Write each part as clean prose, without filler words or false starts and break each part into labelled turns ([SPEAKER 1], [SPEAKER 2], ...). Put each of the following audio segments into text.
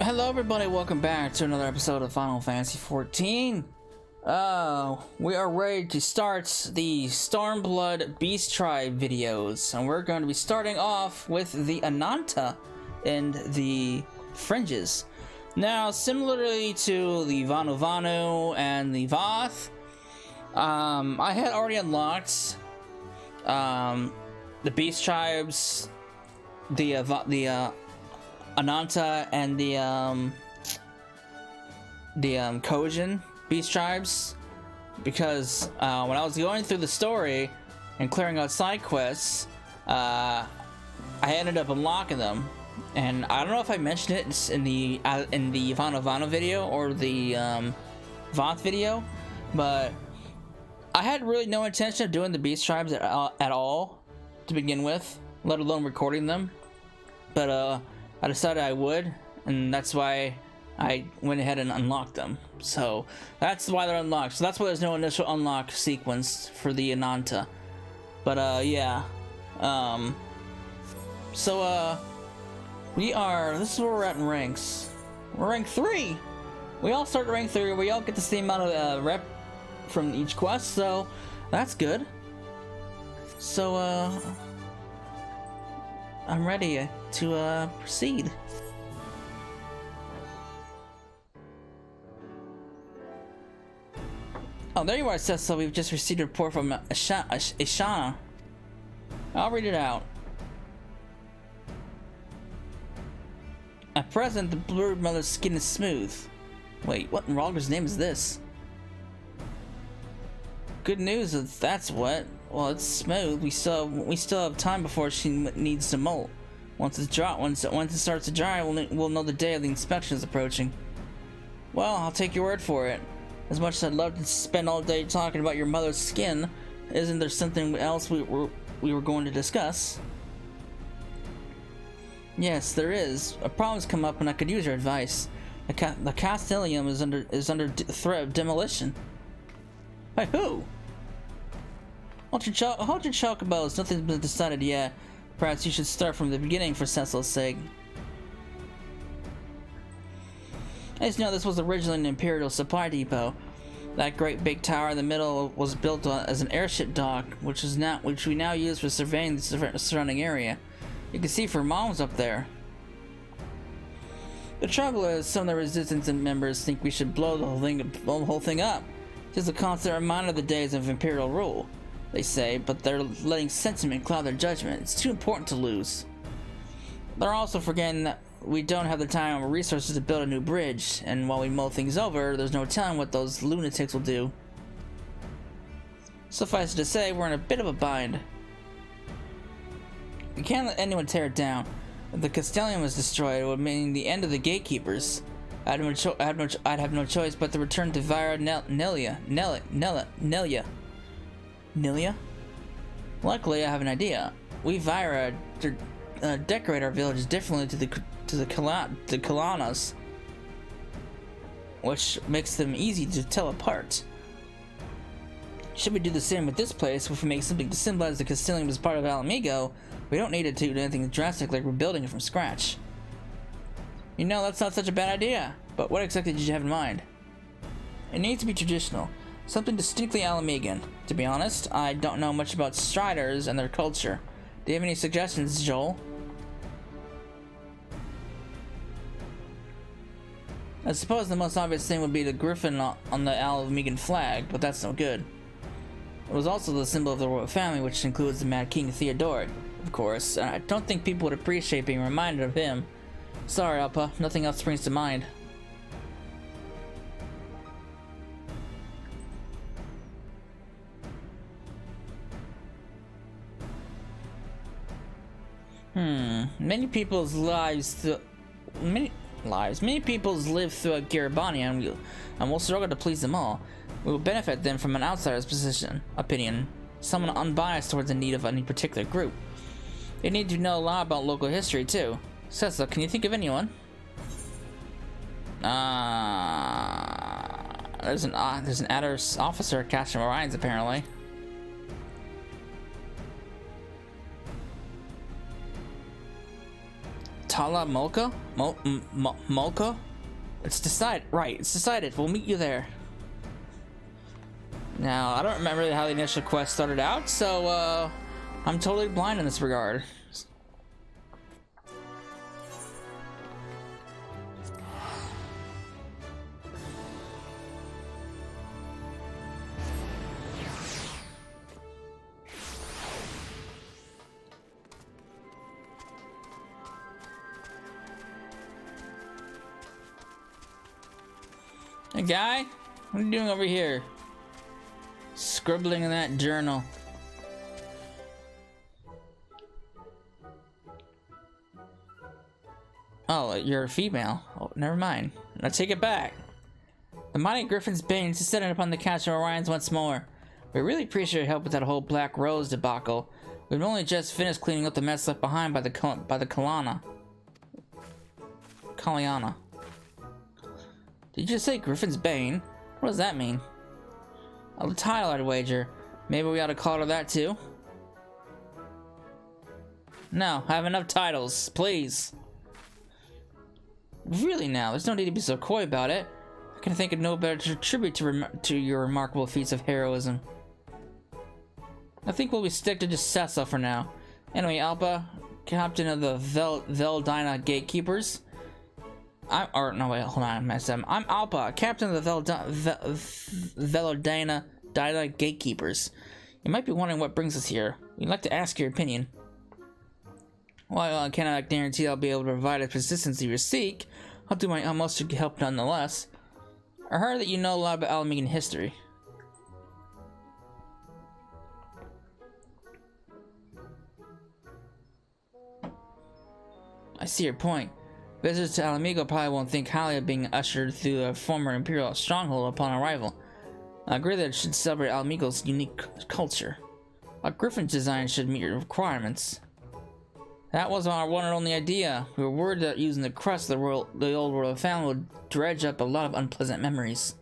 [SPEAKER 1] Hello everybody, welcome back to another episode of Final Fantasy XIV. We are ready to start the Stormblood Beast Tribe videos, and we're going to be starting off with the Ananta and the Fringes. Now, similarly to the Vanu and the Voth, I had already unlocked the Beast Tribes, the Ananta and the Kojin Beast Tribes, because when I was going through the story and clearing out side quests, I ended up unlocking them. And I don't know if I mentioned it in the Vanu video or the Voth video, but I had really no intention of doing the Beast Tribes at all to begin with, let alone recording them. But I decided I would, and that's why I went ahead and unlocked them. So that's why they're unlocked. So that's why there's no initial unlock sequence for the Ananta. But yeah. This is where we're at in ranks. We're rank 3. We all start rank 3. We all get the same amount of rep from each quest, so that's good. So I'm ready to proceed. Oh, there you are, Cecil. We've just received a report from Ishana. I'll read it out. At present, the Brood Mother's skin is smooth. Wait, what in Rogger's name is this? Good news if that's what. Well, it's smooth. We still have time before she needs to molt. Once it's dry, once it starts to dry, we'll know the day of the inspection is approaching. Well, I'll take your word for it. As much as I'd love to spend all day talking about your mother's skin, isn't there something else we were going to discuss? Yes, there is. A problem's come up, and I could use your advice. The Castellium is under threat of demolition. By who? Hold your chocobos. Nothing's been decided yet. Perhaps you should start from the beginning for Cecil's sake. As you know, this was originally an Imperial supply depot. That great big tower in the middle was built as an airship dock, which we now use for surveying the surrounding area. You can see for moms up there. The trouble is, some of the resistance members think we should blow the whole thing up. Just a constant reminder of the days of Imperial rule, they say, but they're letting sentiment cloud their judgment. It's too important to lose. They're also forgetting that we don't have the time or resources to build a new bridge, and while we mull things over, there's no telling what those lunatics will do. Suffice it to say, we're in a bit of a bind. We can't let anyone tear it down. If the Castellium was destroyed, it would mean the end of the gatekeepers. I'd have no choice but to return to Vira Nelia? Luckily, I have an idea. We Vira decorate our villages differently to the Kalanas, which makes them easy to tell apart. Should we do the same with this place? If we make something to symbolize the Castellium as part of Alamigo, we don't need to do anything drastic like rebuilding it from scratch. You know, that's not such a bad idea. But what exactly did you have in mind? It needs to be traditional. Something distinctly Alamigan. To be honest, I don't know much about Striders and their culture. Do you have any suggestions, Joel? I suppose the most obvious thing would be the griffin on the Alamigan flag, but that's no good. It was also the symbol of the royal family, which includes the Mad King Theodoric, of course, and I don't think people would appreciate being reminded of him. Sorry, Alpa, nothing else springs to mind. Many people's live throughout Garibania, and we'll struggle to please them all. We will benefit them from an outsider's opinion, someone unbiased towards the need of any particular group. They need to know a lot about local history too. Cecil, can you think of anyone? There's an Adder officer at Castle Orions apparently. Tala Molka? Molka? It's decided. Right, it's decided. We'll meet you there. Now, I don't remember how the initial quest started out, so I'm totally blind in this regard. Hey guy, what are you doing over here? Scribbling in that journal. Oh, you're a female. Oh, never mind. Now take it back. The mighty Griffin's Bane is setting upon the Castle of Orions once more. We really appreciate your help with that whole Black Rose debacle. We've only just finished cleaning up the mess left behind by the Kaliana. Did you just say Griffin's Bane? What does that mean? A title, I'd wager. Maybe we ought to call her that too? No, I have enough titles, please. Really now, there's no need to be so coy about it. I can think of no better tribute to your remarkable feats of heroism. I think we'll stick to just Cecil for now. Anyway, Alpa, captain of the Veldina Gatekeepers. No wait, hold on, I messed up. I'm Alpa, captain of the Veldina Gatekeepers. You might be wondering what brings us here. We'd like to ask your opinion. While I cannot guarantee I'll be able to provide the persistence you seek, I'll do my utmost to help nonetheless. I heard that you know a lot about Alamegan history. I see your point. Visitors to Alamigo probably won't think highly of being ushered through a former Imperial stronghold upon arrival. I agree that it should celebrate Alamigo's unique culture. A Griffin's design should meet your requirements. That was our one and only idea. We were worried that using the crust of the old world of family would dredge up a lot of unpleasant memories.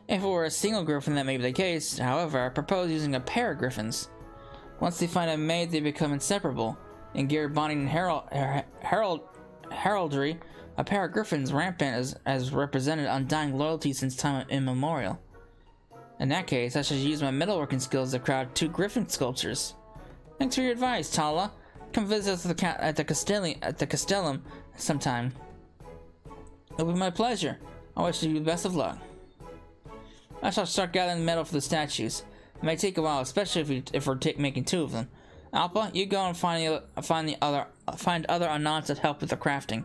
[SPEAKER 1] If it were a single Griffin, that may be the case. However, I propose using a pair of Griffins. Once they find a mate, they become inseparable. In gear bonding and heraldry, a pair of Griffins rampant as represented undying loyalty since time immemorial. In that case, I should use my metalworking skills to craft 2 Griffin sculptures. Thanks for your advice, Tala. Come visit us at the Castellum sometime. It'll be my pleasure. I wish you the best of luck. I shall start gathering metal for the statues. It may take a while, especially if we're making 2 of them. Alpa, you go and find other Ananta to help with the crafting.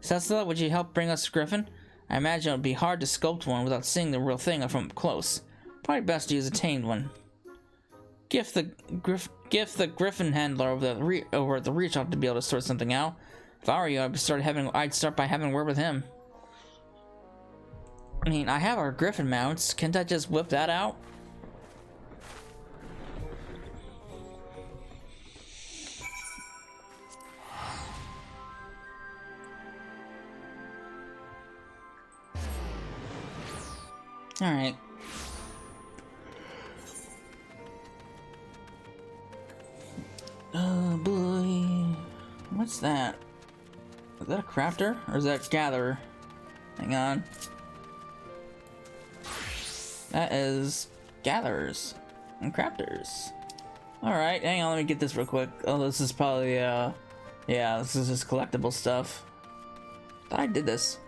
[SPEAKER 1] Cecil, would you help bring us a Griffin? I imagine it would be hard to sculpt one without seeing the real thing from close. Probably best to use a tamed one. Gift the Griffin handler over at the Reach Shop to be able to sort something out. If I were you, I'd start by having a word with him. I mean, I have our Griffin mounts. Can't I just whip that out? Alright. Oh boy. What's that? Is that a crafter? Or is that gatherer? Hang on. That is gatherers and crafters. Alright, hang on, let me get this real quick. Oh, this is probably, yeah, this is just collectible stuff. Thought I did this.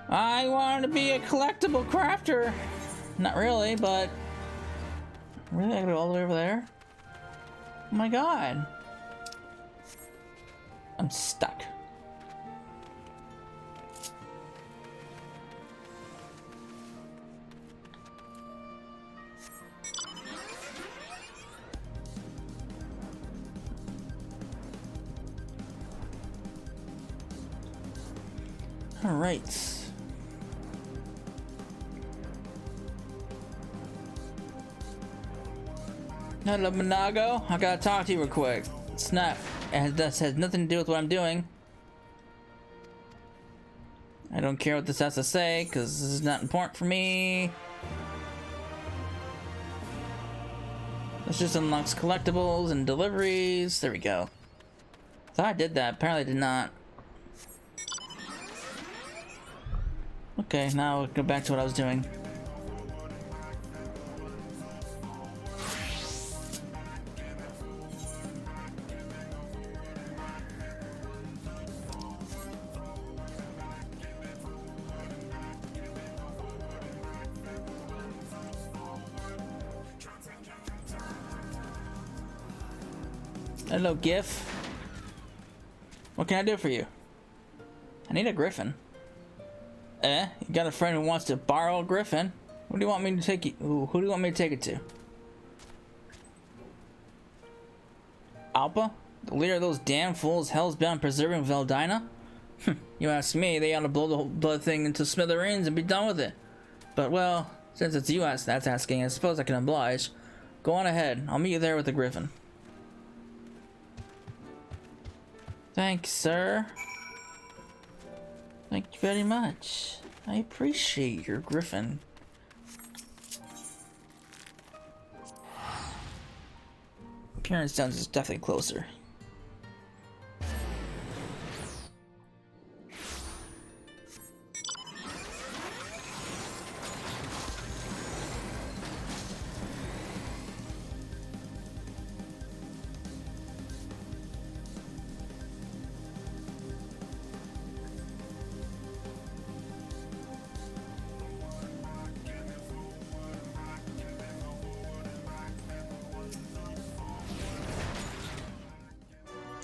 [SPEAKER 1] I wanted to be a collectible crafter. Not really, but... Really? I gotta go all the way over there? Oh my god. I'm stuck. All right. Hello, Monago. I gotta talk to you real quick. It's not. This has nothing to do with what I'm doing. I don't care what this has to say, because this is not important for me. This just unlocks collectibles and deliveries. There we go. Thought I did that. Apparently I did not. Okay, now we'll go back to what I was doing. Hello, GIF. What can I do for you? I need a griffin. You got a friend who wants to borrow a griffin? Who do you want me to take it? Who do you want me to take it to? Alpa? The leader of those damn fools hell's bound preserving Veldina? You ask me, they ought to blow the whole blood thing into smithereens and be done with it. But well, since it's you that's asking, I suppose I can oblige. Go on ahead. I'll meet you there with the griffin. Thanks, sir. Thank you very much. I appreciate your griffin. Appearance sounds is definitely closer.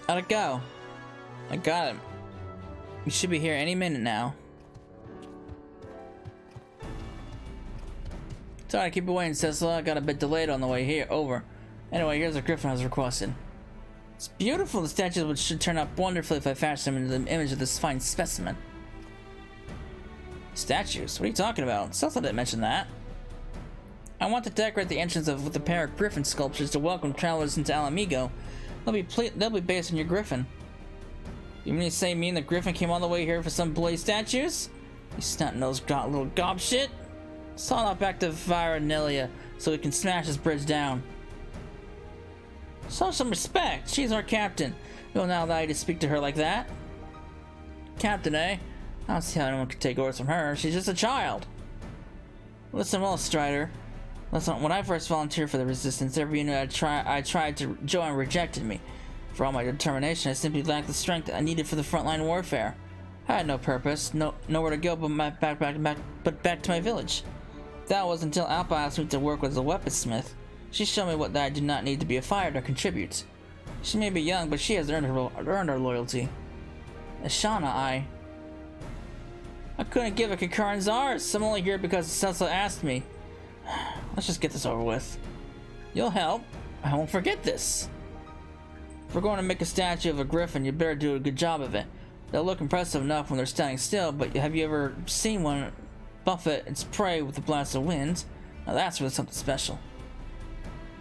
[SPEAKER 1] How'd it go? I got him. He should be here any minute now. Sorry to keep you waiting, Cecil. I got a bit delayed on the way here. Over. Anyway, here's the griffin I was requested. It's beautiful. The statues should turn out wonderfully if I fashion them into the image of this fine specimen. Statues? What are you talking about? Cecil didn't mention that. I want to decorate the entrance with a pair of griffin sculptures to welcome travelers into Alamigo. They'll be based on your griffin. You mean to say me and the griffin came all the way here for some bloody statues? You snot-nosed little gobshit. Saw off back to Viranelia so we can smash this bridge down. Show some respect. She's our captain. You will not allow you to speak to her like that. Captain, eh? I don't see how anyone could take orders from her. She's just a child. Listen well, Strider. Listen, when I first volunteered for the Resistance, every unit I tried to join rejected me. For all my determination, I simply lacked the strength I needed for the frontline warfare. I had no purpose, nowhere to go but back to my village. That was until Alpa asked me to work as a weaponsmith. She showed me that I do not need to be a fighter to contribute. She may be young, but she has earned our loyalty. Ashana, I couldn't give a Kikaran's ours. I'm only here because Cecil asked me. Let's just get this over with. You'll help. I won't forget this. If we're going to make a statue of a griffin, you better do a good job of it. They'll look impressive enough when they're standing still, but have you ever seen one buffet its prey with a blast of wind? Now that's really something special.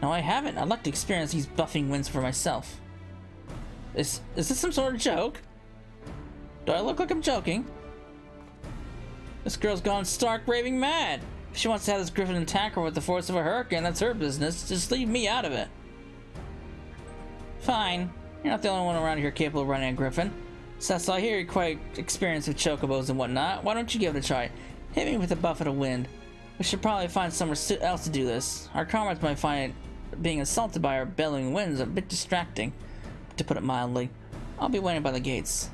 [SPEAKER 1] No, I haven't. I'd like to experience these buffing winds for myself. Is this some sort of joke? Do I look like I'm joking? This girl's gone stark raving mad. If she wants to have this griffin attack her with the force of a hurricane, that's her business. Just leave me out of it. Fine. You're not the only one around here capable of running a griffin. Cecil, I hear you're quite experienced with chocobos and whatnot. Why don't you give it a try? Hit me with a buffet of wind. We should probably find somewhere else to do this. Our comrades might find it being assaulted by our bellowing winds a bit distracting, to put it mildly. I'll be waiting by the gates.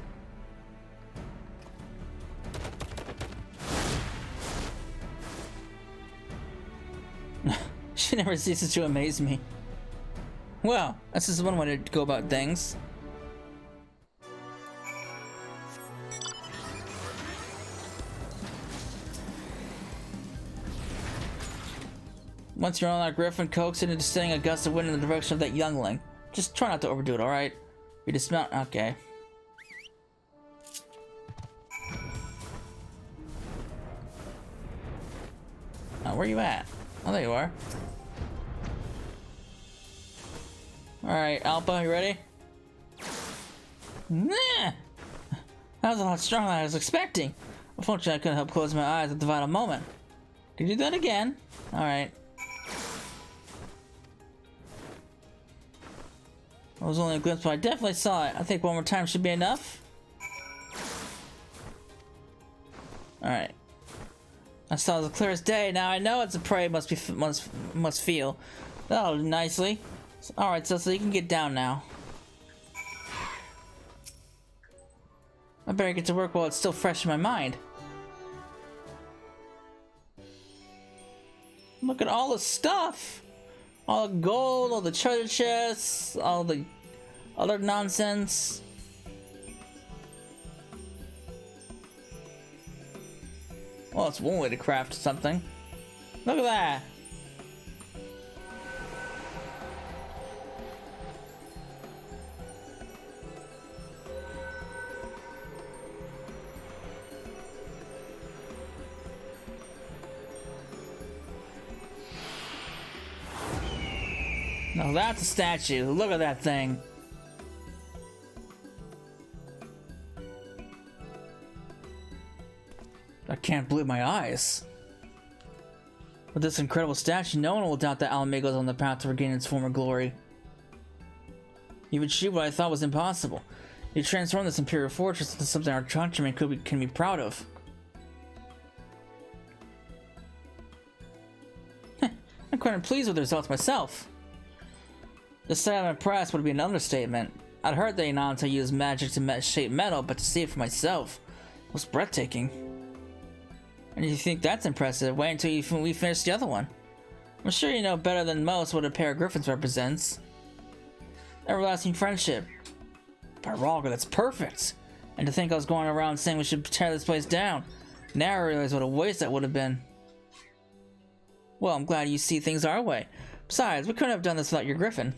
[SPEAKER 1] She never ceases to amaze me. Well, this is one way to go about things. Once you're on that griffin, coax it into sending a gust of wind in the direction of that youngling. Just try not to overdo it, alright? You dismount? Okay. Now, where you at? Oh, there you are. Alright, Alpa, you ready? Nah! That was a lot stronger than I was expecting. Unfortunately, I couldn't help closing my eyes at the vital moment. Can you do that again? Alright. It was only a glimpse, but I definitely saw it. I think one more time should be enough. Alright. I saw it as clear as day. Now I know it's a prey must feel. That'll do nicely. Alright, so you can get down now. I better get to work while it's still fresh in my mind. Look at all the stuff! All the gold, all the treasure chests, all the other nonsense. Well, it's one way to craft something. Look at that! Now that's a statue. Look at that thing. I can't believe my eyes. With this incredible statue, no one will doubt that Alamego is on the path to regain its former glory. You've achieved what I thought was impossible. You transformed this imperial fortress into something our countrymen can be proud of. I'm quite pleased with the results myself. To say I'm impressed would be an understatement. I'd heard that Ananta used magic to shape metal, but to see it for myself was breathtaking. And you think that's impressive? Wait until we finish the other one. I'm sure you know better than most what a pair of griffins represents. Everlasting friendship. By Rolga, that's perfect. And to think I was going around saying we should tear this place down. Now I realize what a waste that would have been. Well, I'm glad you see things our way. Besides, we couldn't have done this without your griffin.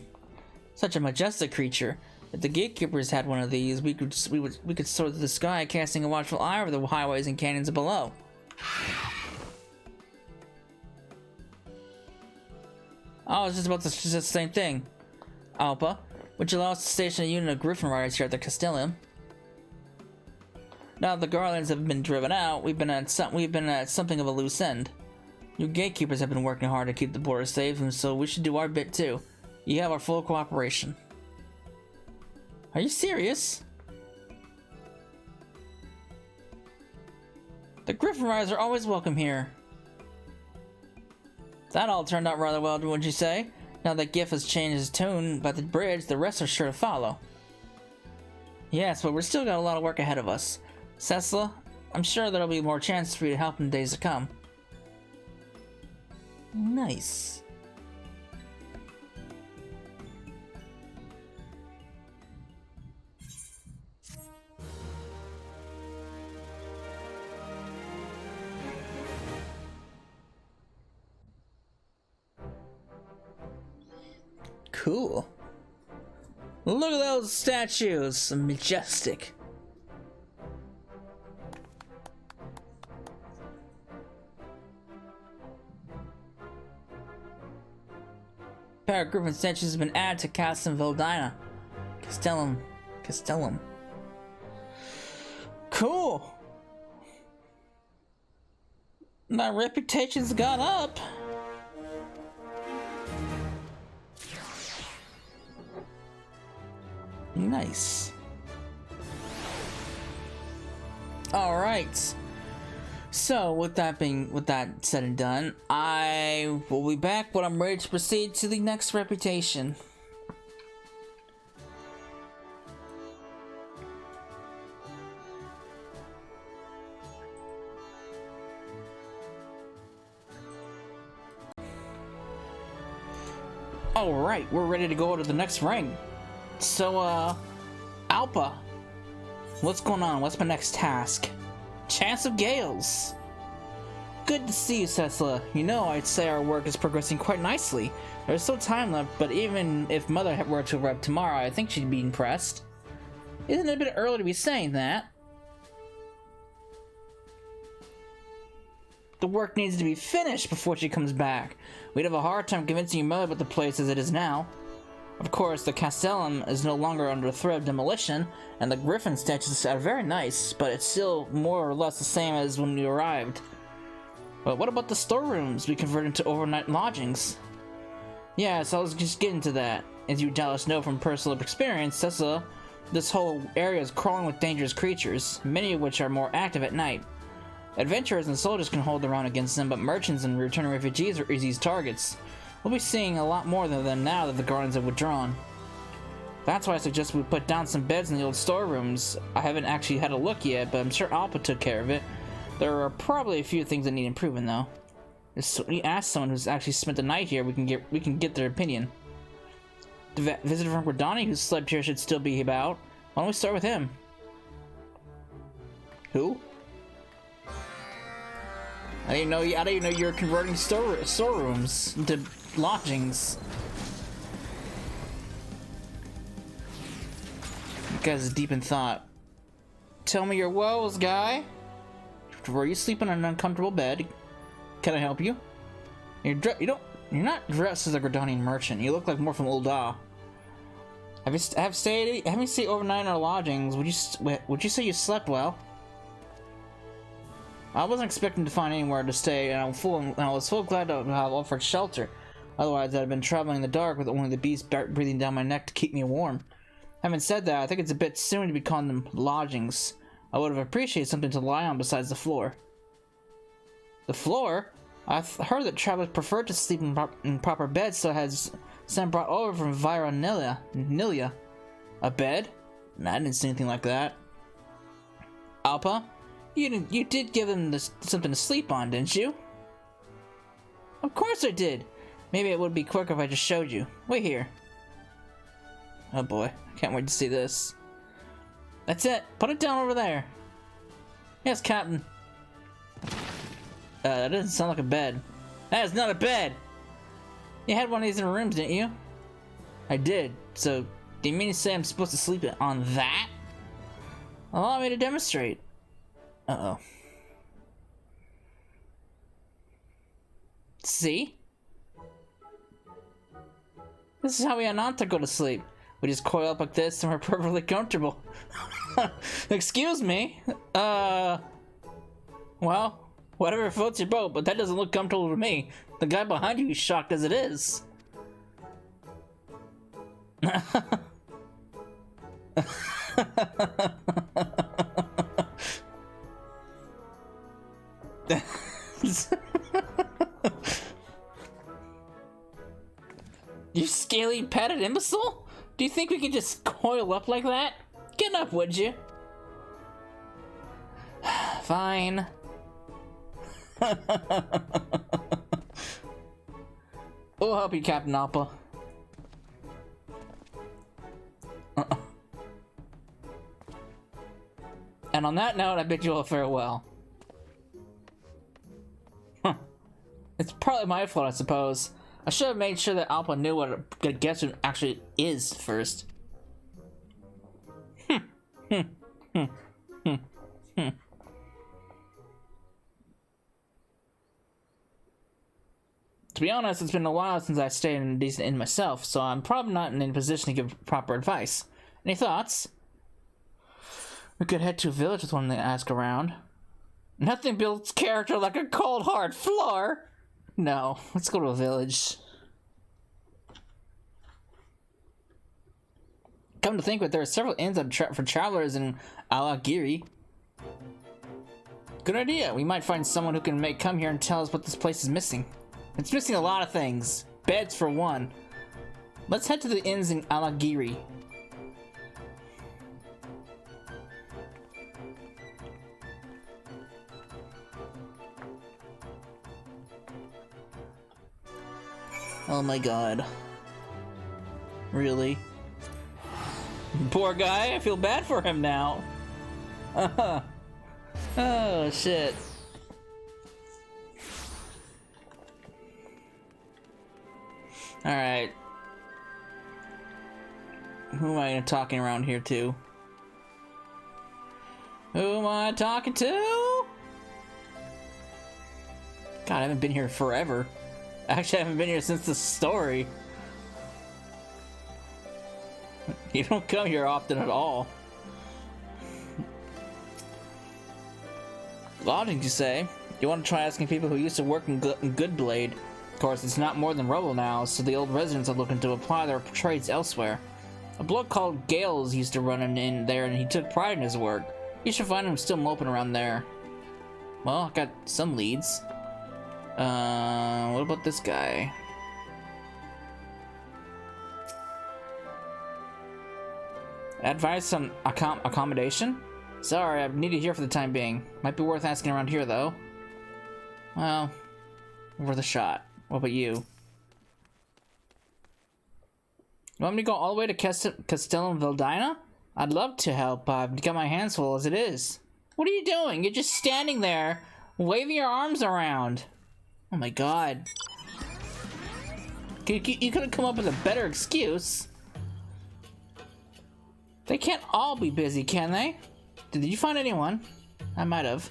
[SPEAKER 1] Such a majestic creature. If the gatekeepers had one of these, we could soar through the sky, casting a watchful eye over the highways and canyons below. I was just about to suggest the same thing. Alpa, would you allow us to station a unit of griffin riders here at the Castellum? Now that the Garlands have been driven out, we've been at something of a loose end. You gatekeepers have been working hard to keep the border safe, and so we should do our bit too. You have our full cooperation. Are you serious? The Griffin Riders are always welcome here. That all turned out rather well, wouldn't you say? Now that Giff has changed his tune by the bridge, the rest are sure to follow. Yes, but we're still got a lot of work ahead of us. Cecila, I'm sure there'll be more chances for you to help in the days to come. Nice. Cool. Look at those statues, majestic. Pair of griffin statues has been added to Castellum. Cool. My reputation's gone up. Nice. All right. So with that said and done, I will be back when I'm ready to proceed to the next reputation. All right, we're ready to go to the next ring. So, Alpa, what's going on? What's my next task? Chance of Gales. Good to see you, Cecila. You know, I'd say our work is progressing quite nicely. There's still time left, but even if Mother were to arrive tomorrow, I think she'd be impressed. Isn't it a bit early to be saying that? The work needs to be finished before she comes back. We'd have a hard time convincing your mother about the place as it is now. Of course, the Castellum is no longer under threat of demolition, and the Griffin statues are very nice, but it's still more or less the same as when we arrived. But what about the storerooms we converted into overnight lodgings? Yes, I was just getting to that. as you doubtless know from personal experience, this whole area is crawling with dangerous creatures, many of which are more active at night. Adventurers and soldiers can hold their own against them, but merchants and returning refugees are easy targets. We'll be seeing a lot more of them now that the Guardians have withdrawn. That's why I suggest we put down some beds in the old storerooms. I haven't actually had a look yet, but I'm sure Alpa took care of it. There are probably a few things that need improving, though. If we ask someone who's actually spent the night here, we can get their opinion. The visitor from Gordani who slept here should still be about. Why don't we start with him? Who? I didn't know you were converting storerooms into lodgings. You guys are deep in thought. Tell me your woes, guy. Were you sleeping on an uncomfortable bed? Can I help you? You're not dressed as a Gordanian merchant. You look like more from Ul'dah. Having stayed overnight in our lodgings, would you say you slept well? I wasn't expecting to find anywhere to stay, and I was full glad to have offered shelter. Otherwise, I'd have been traveling in the dark with only the beast breathing down my neck to keep me warm. Having said that, I think it's a bit soon to be calling them lodgings. I would have appreciated something to lie on besides the floor. The floor? I've heard that travelers prefer to sleep in proper beds, so I had some brought over from Nilia. A bed? Nah, I didn't see anything like that. Alpa? You did give them something to sleep on, didn't you? Of course I did! Maybe it would be quicker if I just showed you. Wait here. Oh boy, I can't wait to see this. That's it! Put it down over there! Yes, Captain. That doesn't sound like a bed. That is not a bed! You had one of these in the rooms, didn't you? I did. So, do you mean to say I'm supposed to sleep on that? Allow me to demonstrate. Uh-oh. See? This is how we Ananta go to sleep. We just coil up like this and we're perfectly comfortable. Excuse me? Well, whatever floats your boat, but that doesn't look comfortable to me. The guy behind you is shocked as it is. You scaly padded imbecile? Do you think we can just coil up like that? Get up, would you? Fine. We'll help you, Captain Alpa. And on that note, I bid you all farewell. It's partly my fault, I suppose. I should have made sure that Alpa knew what a guest actually is first. To be honest, it's been a while since I stayed in a decent inn myself, so I'm probably not in a position to give proper advice. Any thoughts? We could head to a village with one to ask around. Nothing builds character like a cold hard floor! No, let's go to a village. Come to think of it, there are several inns for travelers in Alagiri. Good idea. We might find someone who can come here and tell us what this place is missing. It's missing a lot of things. Beds for one. Let's head to the inns in Alagiri. Oh my god. Really? Poor guy, I feel bad for him now. Oh shit. Alright. Who am I talking around here to? Who am I talking to? God, I haven't been here forever. Actually, I haven't been here since the story. You don't come here often at all. Lodgings, you say? You want to try asking people who used to work in Goodblade. Of course, it's not more than rubble now, so the old residents are looking to apply their trades elsewhere. A bloke called Gales used to run in there, and he took pride in his work. You should find him still moping around there. Well, I got some leads. What about this guy? Advice on accommodation? Sorry, I need it here for the time being. Might be worth asking around here, though. Well, worth a shot. What about you? You want me to go all the way to Castellum Valdina? I'd love to help, I've got my hands full as it is. What are you doing? You're just standing there, waving your arms around. Oh my god. You could have come up with a better excuse. They can't all be busy, can they? Did you find anyone? I might have.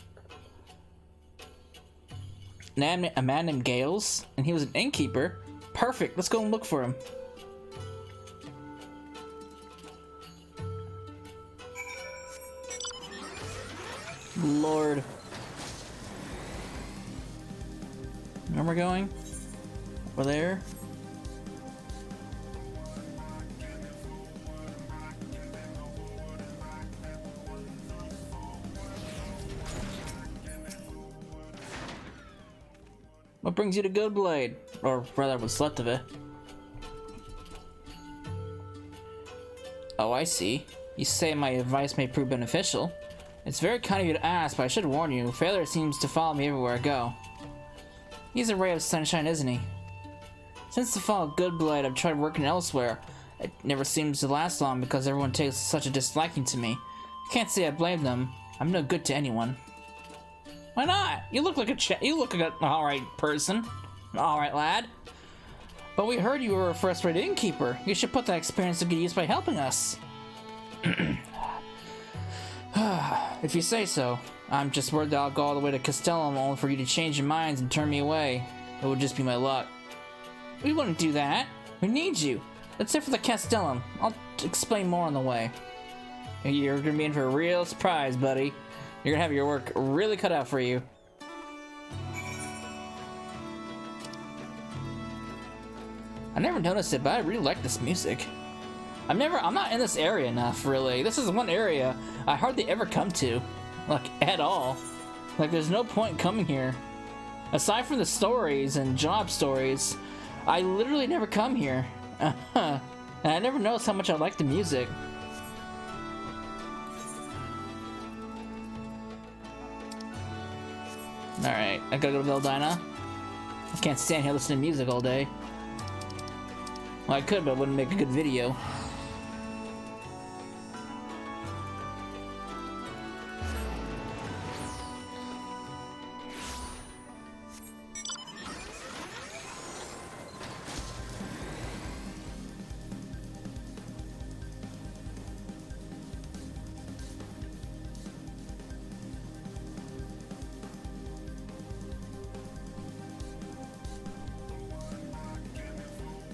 [SPEAKER 1] A man named Gales, and he was an innkeeper. Perfect, let's go and look for him. Lord. Where we're going? Over there? What brings you to Goodblade? Or rather, what's left of it. Oh, I see. You say my advice may prove beneficial. It's very kind of you to ask, but I should warn you, failure seems to follow me everywhere I go. He's a ray of sunshine, isn't he? Since the fall of Goodblade, I've tried working elsewhere. It never seems to last long because everyone takes such a disliking to me. I can't say I blame them. I'm no good to anyone. Why not? You look like an alright person. An alright lad. But we heard you were a first-rate innkeeper. You should put that experience to good use by helping us. If you say so. I'm just worried that I'll go all the way to Castellum only for you to change your minds and turn me away. It would just be my luck. We wouldn't do that. We need you. Let's head for the Castellum. I'll explain more on the way. You're gonna be in for a real surprise, buddy. You're gonna have your work really cut out for you. I never noticed it, but I really like this music. I'm not in this area enough, really. This is one area I hardly ever come to. Like, at all. Like, there's no point coming here. Aside from the stories and job stories, I literally never come here. And I never noticed how much I like the music. Alright, I gotta go to Valdina. I can't stand here listening to music all day. Well, I could, but it wouldn't make a good video.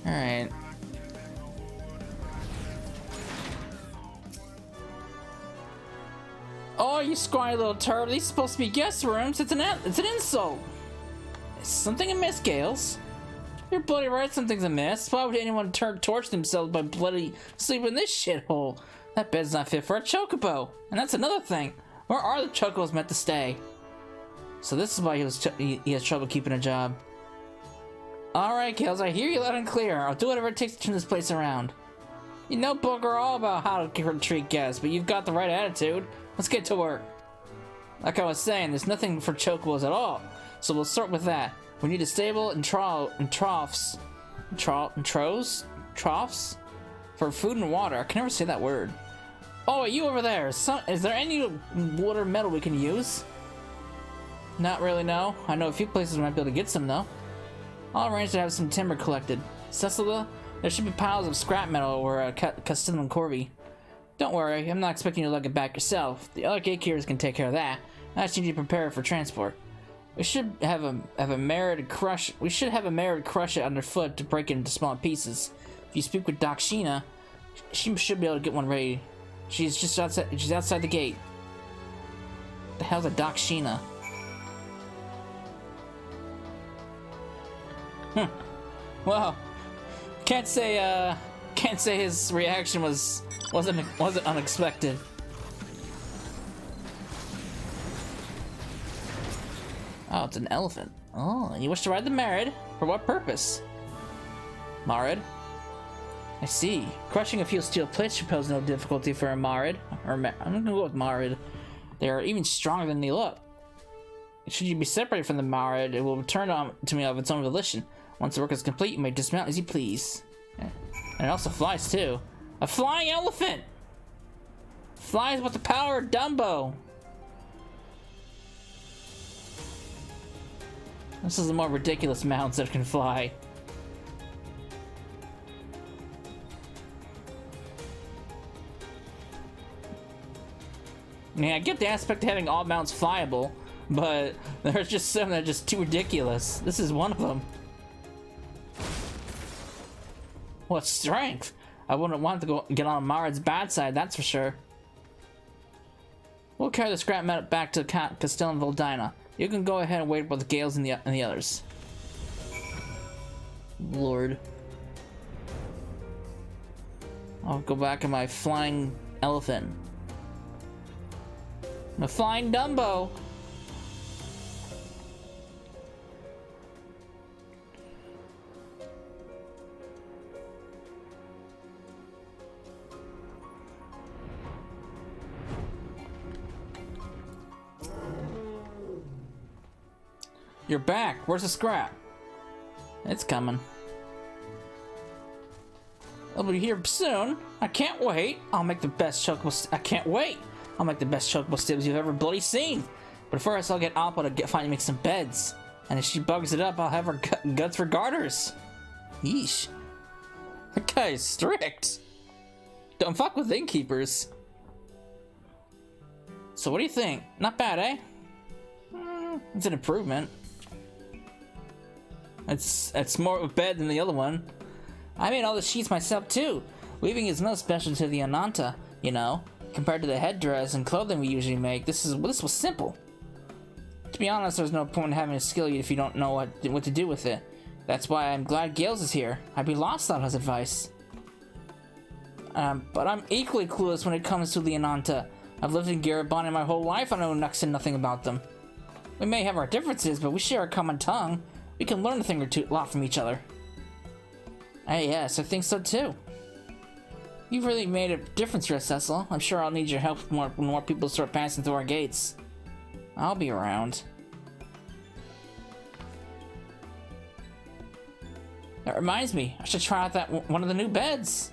[SPEAKER 1] Alright. Oh, you scrawny little turd. These are supposed to be guest rooms. It's an insult. Is something amiss, Gales? You're bloody right something's amiss. Why would anyone torch themselves by bloody sleeping in this shithole? That bed's not fit for a chocobo. And that's another thing. Where are the chocobos meant to stay? So this is why he has trouble keeping a job. Alright, Gales, I hear you loud and clear. I'll do whatever it takes to turn this place around. You know bugger all about how to treat guests, but you've got the right attitude. Let's get to work. Like I was saying, there's nothing for chocobos at all, so we'll start with that. We need a stable and troughs for food and water. I can never say that word. Oh, you over there. Is there any water metal we can use? Not really, no. I know a few places we might be able to get some, though. I'll arrange to have some timber collected. Cecilla, there should be piles of scrap metal or Castellum Corby. Don't worry, I'm not expecting you to lug it back yourself. The other gatekeepers can take care of that. I just need you to prepare it for transport. We should have a mare to crush. We should have a mare to crush it underfoot to break it into small pieces. If you speak with Dakshina, she should be able to get one ready. She's just outside. She's outside the gate. The hell's a Dakshina? Well, can't say his reaction wasn't unexpected. Oh, it's an elephant. Oh, and you wish to ride the Marid? For what purpose? Marid? I see. Crushing a few steel plates should pose no difficulty for a Marid. I'm gonna go with Marid. They are even stronger than they look. Should you be separated from the Marid, it will return to me of its own volition. Once the work is complete, you may dismount as you please. And it also flies too. A flying elephant! Flies with the power of Dumbo! This is the more ridiculous mounts that can fly. I mean, I get the aspect of having all mounts flyable, but there's just some that are just too ridiculous. This is one of them. What strength! I wouldn't want to go get on Marid's bad side, that's for sure. We'll carry the scrap metal back to Castellan Voldina. You can go ahead and wait for the Gales and the others. Lord. I'll go back in my flying elephant. My flying Dumbo! You're back. Where's the scrap? It's coming. It'll be here soon. I can't wait. I'll make the best chocobo. I can't wait. I'll make the best chocobo stibs you've ever bloody seen. But first, I'll get Appa to finally make some beds. And if she bugs it up, I'll have her guts for garters. Yeesh. That guy is strict. Don't fuck with innkeepers. So what do you think? Not bad, eh? It's an improvement. It's more of a bed than the other one. I made all the sheets myself too. Weaving is no special to the Ananta, you know. Compared to the headdress and clothing we usually make, this was simple. To be honest, there's no point in having a skill if you don't know what to do with it. That's why I'm glad Gales is here. I'd be lost without his advice. But I'm equally clueless when it comes to the Ananta. I've lived in Garabani my whole life. I know next to nothing about them. We may have our differences, but we share a common tongue. We can learn a thing or two a lot from each other. Hey, yes, I think so too. You've really made a difference here, Cecil. I'm sure I'll need your help when more people start passing through our gates. I'll be around. That reminds me, I should try out one of the new beds.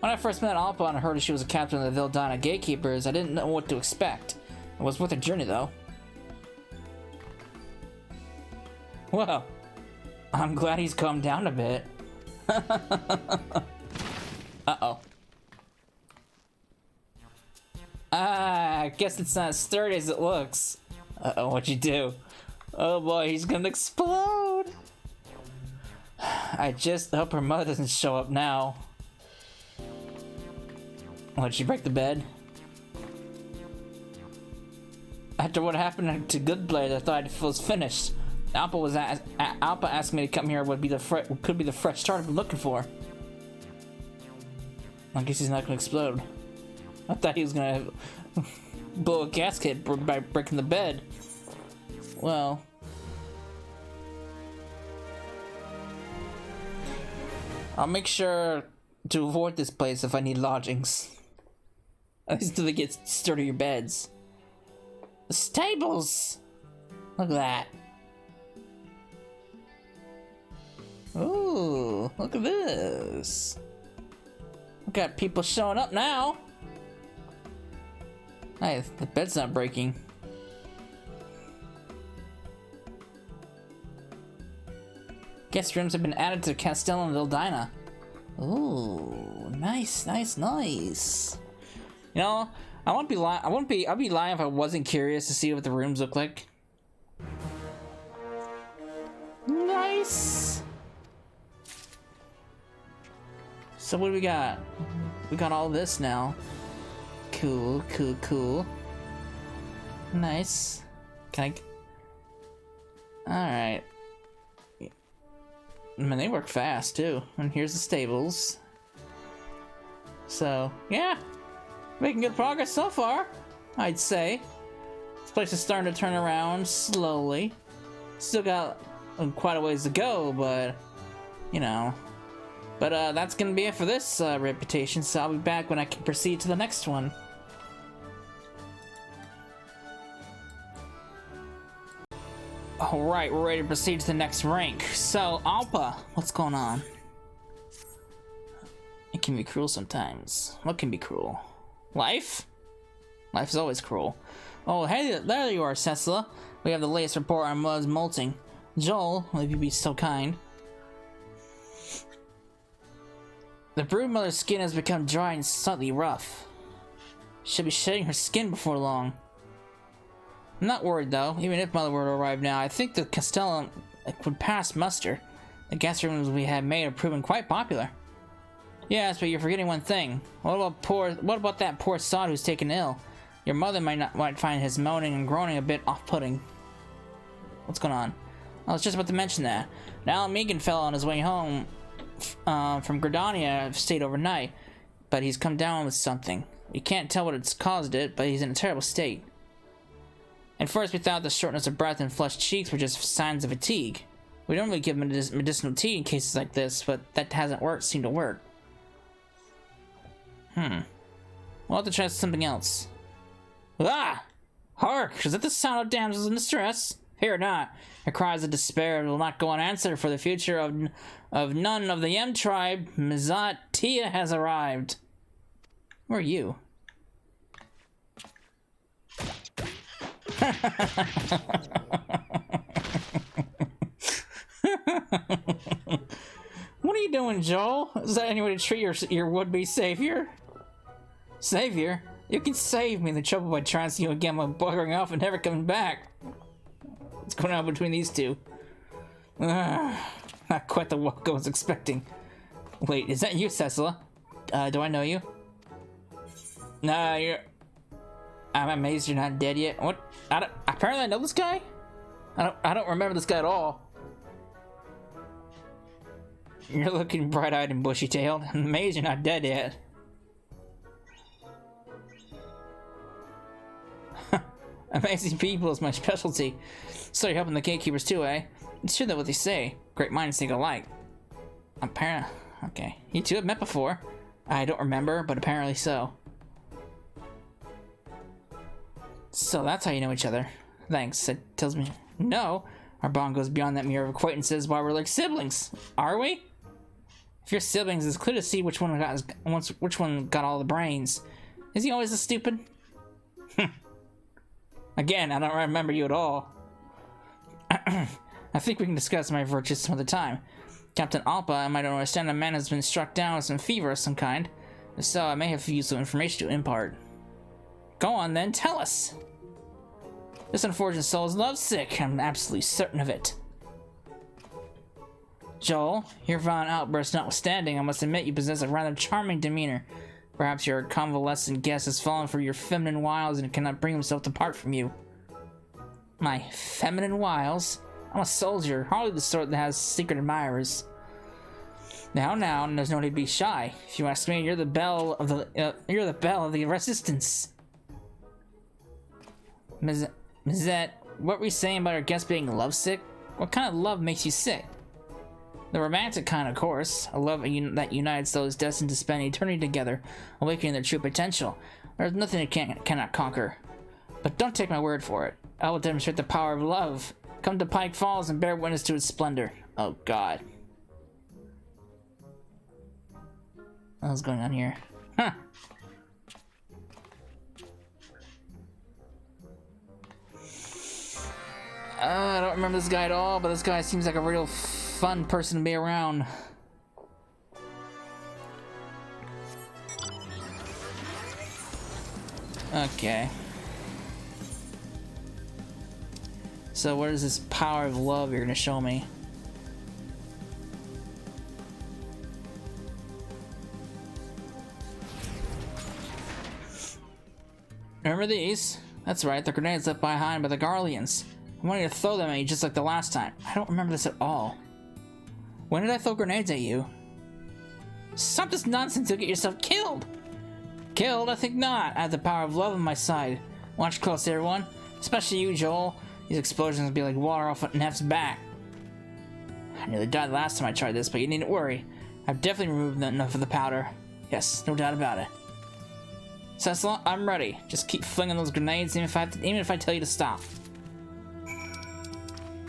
[SPEAKER 1] When I first met Alpa and heard she was a captain of the Vildana Gatekeepers, I didn't know what to expect. It was worth a journey, though. Well, I'm glad he's calmed down a bit. Uh-oh. I guess it's not as sturdy as it looks. Uh-oh, what'd you do? Oh boy, he's gonna explode! I just hope her mother doesn't show up now. Oh, did she break the bed? After what happened to Goodblade, I thought it was finished. Alpa asked me to come here. Could be the fresh start I've been looking for. I guess he's not gonna explode. I thought he was gonna blow a gasket by breaking the bed. Well, I'll make sure to avoid this place if I need lodgings. At least until they get sturdier beds. The stables! Look at that. Ooh, look at this. We got people showing up now. Hey, the bed's not breaking. Guest rooms have been added to Castellan Vildina. Ooh, nice, nice, nice. You know, I'd be lying if I wasn't curious to see what the rooms look like. Nice. So what do we got? We got all this now. Cool, cool, cool. Nice. Can I... Alright. I mean, they work fast, too. And here's the stables. So, yeah. Making good progress so far, I'd say. This place is starting to turn around slowly. Still got quite a ways to go, but... You know. But, that's gonna be it for this, reputation, so I'll be back when I can proceed to the next one. Alright, we're ready to proceed to the next rank. So, Alpa, what's going on? It can be cruel sometimes. What can be cruel? Life? Life is always cruel. Oh, hey, there you are, Cecila. We have the latest report on Mud's molting. Joel, if you'd be so kind. The broodmother's skin has become dry and slightly rough. She'll be shedding her skin before long. I'm not worried though. Even if Mother were to arrive now, I think the Castellum would pass muster. The guest rooms we had made have proven quite popular. Yes, but you're forgetting one thing. What about that poor sod who's taken ill? Your mother might find his moaning and groaning a bit off-putting. What's going on? I was just about to mention that. Now Megan fell on his way home from Gridania, stayed overnight, but he's come down with something. We can't tell what it's caused it, but he's in a terrible state. At first we thought the shortness of breath and flushed cheeks were just signs of fatigue. We don't really give medicinal tea in cases like this, but that hasn't seemed to work. We'll have to try something else. Ah! Hark! Is that the sound of damsels in distress? Fear not. Her cries of despair will not go unanswered, for the future of none of the Yem tribe, Mizat Tia, has arrived. Who are you? What are you doing, Joel? Is that any way to treat your would-be savior? Savior? You can save me the trouble by trying to see you again by buggering off and never coming back. What's going on between these two? Not quite the walk I was expecting. Wait, is that you, Cecila? Do I know you? No, you're... I'm amazed you're not dead yet. What? Apparently I know this guy? I don't remember this guy at all. You're looking bright-eyed and bushy-tailed. I'm amazed you're not dead yet. Amazing people is my specialty. So you're helping the gatekeepers too, eh? It's true that what they say. Great minds think alike. Apparently. Okay. You two have met before. I don't remember, but apparently so. So that's how you know each other. Thanks. It tells me. No. Our bond goes beyond that mere acquaintances while we're like siblings. Are we? If you're siblings, it's clear to see which one got all the brains. Is he always this stupid? Again, I don't remember you at all. I think we can discuss my virtues some other time. Captain Alpa, I might understand a man has been struck down with some fever of some kind. If so, I may have useful information to impart. Go on then, tell us! This unfortunate soul is lovesick, I'm absolutely certain of it. Joel, your violent outburst notwithstanding, I must admit you possess a rather charming demeanor. Perhaps your convalescent guest has fallen for your feminine wiles and cannot bring himself to part from you. My feminine wiles? I'm a soldier, hardly the sort that has secret admirers. Now, there's no need to be shy. If you ask me, you're the belle of the resistance. Mizette, what were you saying about our guest being lovesick? What kind of love makes you sick? The romantic kind, of course. A love that unites those destined to spend eternity together, awakening their true potential. There's nothing it cannot conquer. But don't take my word for it. I will demonstrate the power of love. Come to Pike Falls and bear witness to its splendor. Oh, God. What's going on here? Huh. I don't remember this guy at all, but this guy seems like a real fun person to be around. Okay. So what is this power of love you're gonna show me? Remember these? That's right, the grenades left behind by the Garleans. I wanted to throw them at you just like the last time. I don't remember this at all. When did I throw grenades at you? Stop this nonsense, you'll get yourself killed! Killed? I think not. I have the power of love on my side. Watch closely, everyone. Especially you, Joel. These explosions will be like water off Neff's back. I nearly died the last time I tried this, but you needn't worry. I've definitely removed enough of the powder. Yes, no doubt about it. Cecil, I'm ready. Just keep flinging those grenades, even if I tell you to stop.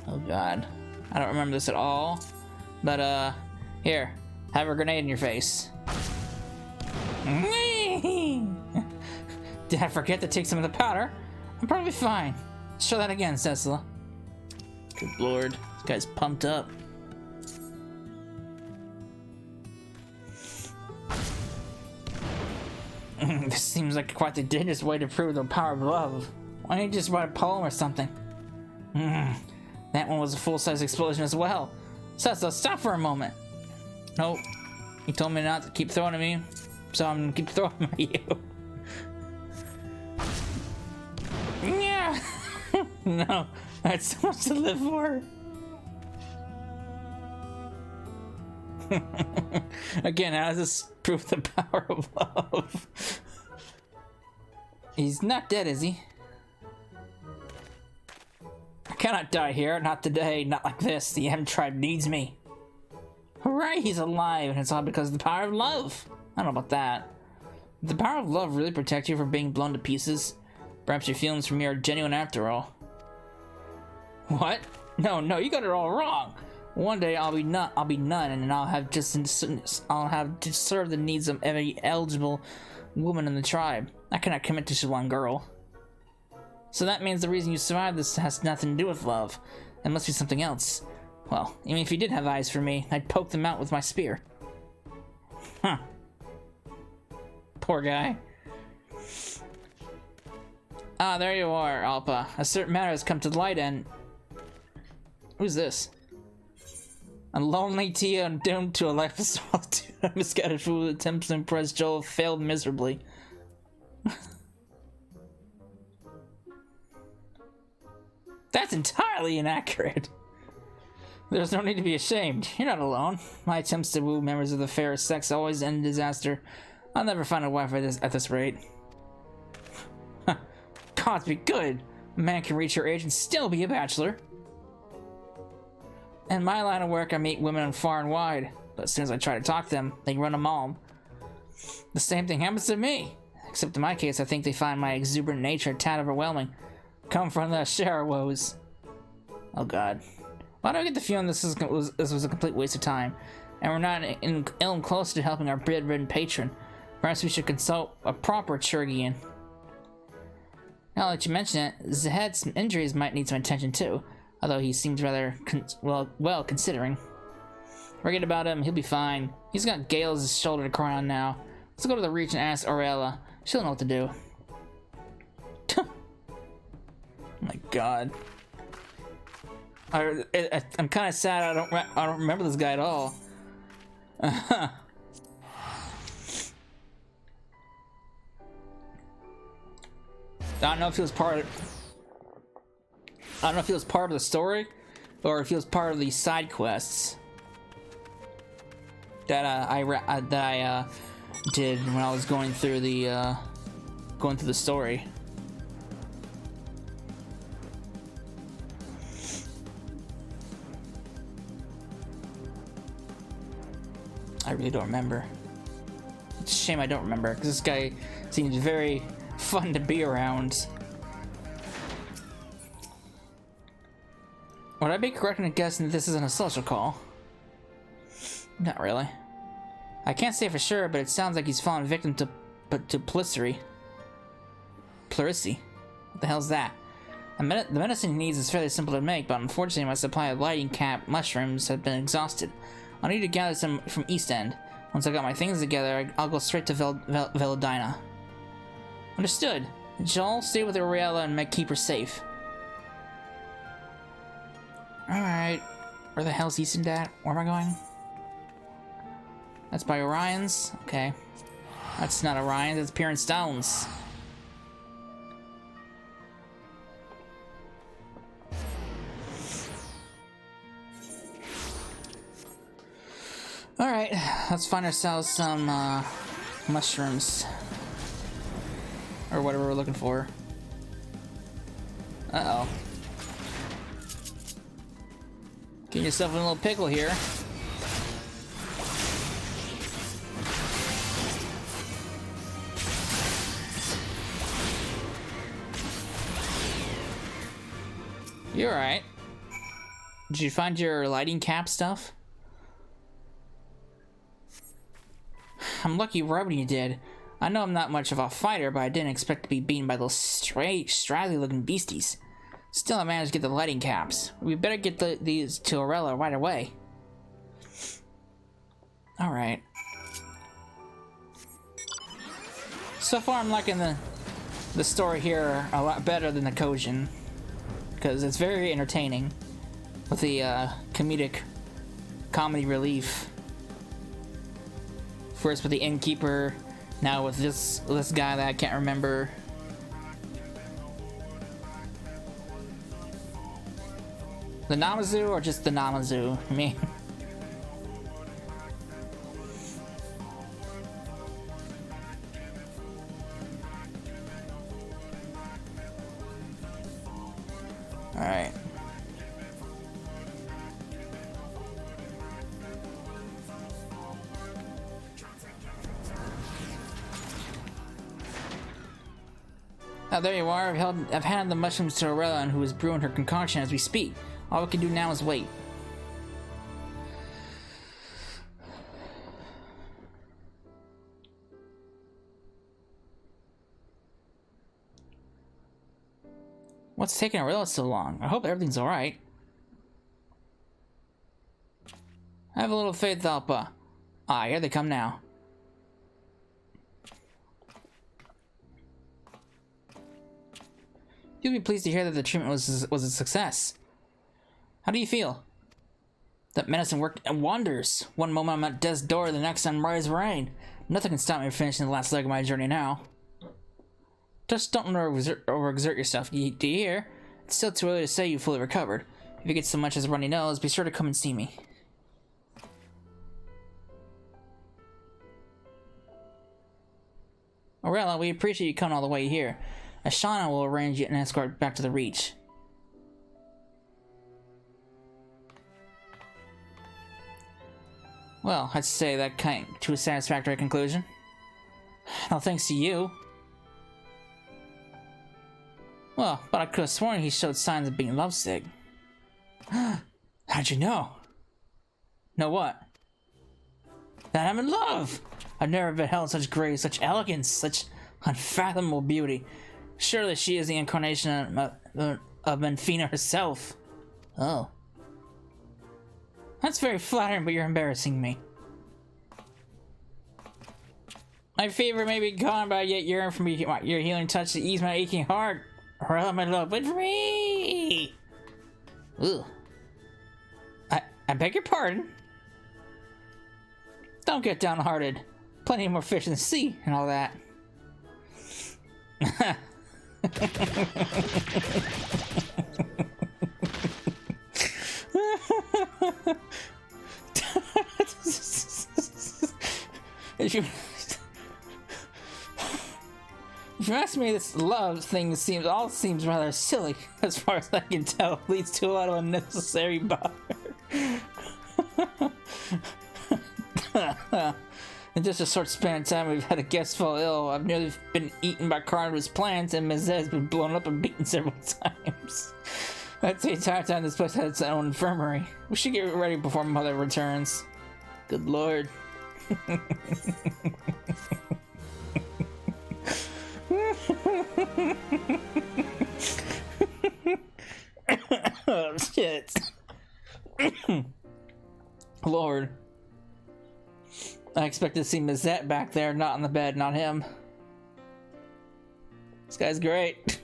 [SPEAKER 1] Oh god. I don't remember this at all. But, here. Have a grenade in your face. Did I forget to take some of the powder? I'm probably fine. Let's try that again, Cecil. Good lord. This guy's pumped up. This seems like quite the dangerous way to prove the power of love. Why don't you just write a poem or something? That one was a full-size explosion as well. Cecil, stop for a moment. Nope. You told me not to keep throwing at me, so I'm gonna keep throwing at you. Yeah. No, that's so much to live for. Again, how does this prove the power of love? He's not dead, is he? I cannot die here, not today, not like this. The M tribe needs me. Hooray, he's alive, and it's all because of the power of love. I don't know about that. Did the power of love really protect you from being blown to pieces? Perhaps your feelings for me are genuine after all. What? No, you got it all wrong. One day I'll be none, and I'll have to serve the needs of every eligible woman in the tribe. I cannot commit to just one girl. So that means the reason you survived this has nothing to do with love. It must be something else. Well, even if you did have eyes for me, I'd poke them out with my spear. Huh. Poor guy. Ah, there you are, Alpa. A certain matter has come to light and... Who's this? A lonely Tia doomed to a life of solitude. A misguided fool who attempts to impress Joel failed miserably. That's entirely inaccurate. There's no need to be ashamed. You're not alone. My attempts to woo members of the fairer sex always end in disaster. I'll never find a wife at this rate. Gods be good. A man can reach your age and still be a bachelor. In my line of work, I meet women far and wide, but as soon as I try to talk to them, they run them all. The same thing happens to me. Except in my case, I think they find my exuberant nature a tad overwhelming. Come from the share woes. Oh god. Why do I get the feeling this was a complete waste of time, and we're not even close to helping our bedridden patron? Perhaps we should consult a proper Chirurgian. Now that you mention it, Zahed's injuries might need some attention too, although he seems rather well considering. Forget about him, he'll be fine. He's got Gale's shoulder to cry on now. Let's go to the Reach and ask Aurelia. She'll know what to do. Oh my god. I'm kind of sad I don't remember this guy at all. I don't know if he was part of the story, or if he was part of the side quests that I did when I was going through the story. I really don't remember. It's a shame I don't remember, because this guy seems very fun to be around. Would I be correct in guessing that this isn't a social call? Not really. I can't say for sure, but it sounds like he's fallen victim to pleurisy. Pleurisy? What the hell's that? The medicine he needs is fairly simple to make, but unfortunately my supply of lighting cap mushrooms has been exhausted. I'll need to gather some from East End. Once I got my things together, I'll go straight to Veladina. Understood. Joel, stay with Aurelia and keep her safe. Alright. Where the hell's East End at? Where am I going? That's by Orion's? Okay. That's not Orion, that's Piran Stones. Alright, let's find ourselves some mushrooms. Or whatever we're looking for. Uh-oh. Get yourself in a little pickle here. You're alright. Did you find your lighting cap stuff? I'm lucky you're right when you did. I know I'm not much of a fighter, but I didn't expect to be beaten by those straggly looking beasties. Still, I managed to get the lighting caps. We better get these to Aurelia right away. Alright. So far, I'm liking the story here a lot better than the Kojin. Because it's very entertaining. With the comedy relief. First with the innkeeper, now with this guy that I can't remember. The Namazu or just the Namazu? I mean. Alright. Oh, there you are. I've handed the mushrooms to Aurelia, who is brewing her concoction as we speak. All we can do now is wait. What's taking Aurelia so long? I hope everything's alright. I have a little faith, Alpa. Ah, here they come now. You'll be pleased to hear that the treatment was a success. How do you feel? That medicine worked wonders. One moment I'm at death's door, the next I'm Mari's rain. Nothing can stop me from finishing the last leg of my journey now. Just don't overexert yourself, do you hear? It's still too early to say you fully recovered. If you get so much as a runny nose, be sure to come and see me. Aurelia, we appreciate you coming all the way here. Ashana will arrange you an escort back to the Reach. Well, I'd say that came to a satisfactory conclusion. No thanks to you. Well, but I could have sworn he showed signs of being lovesick. How'd you know? Know what? That I'm in love! I've never beheld such grace, such elegance, such unfathomable beauty. Surely she is the incarnation of Menfina herself. Oh. That's very flattering, but you're embarrassing me. My fever may be gone, but I yet yearn for your healing touch to ease my aching heart. Aurelia, my love, wait for me! Ugh. I beg your pardon? Don't get downhearted. Plenty more fish in the sea and all that. If you ask me, this love thing seems rather silly, as far as I can tell. It leads to a lot of unnecessary bother. In just a short span of time, we've had a guest fall ill. I've nearly been eaten by carnivorous plants, and Mizet has been blown up and beaten several times. That's the entire time this place had its own infirmary. We should get ready before Mother returns. Good lord. Oh, shit. Lord. I expected to see Mizet back there, not on the bed, not him. This guy's great.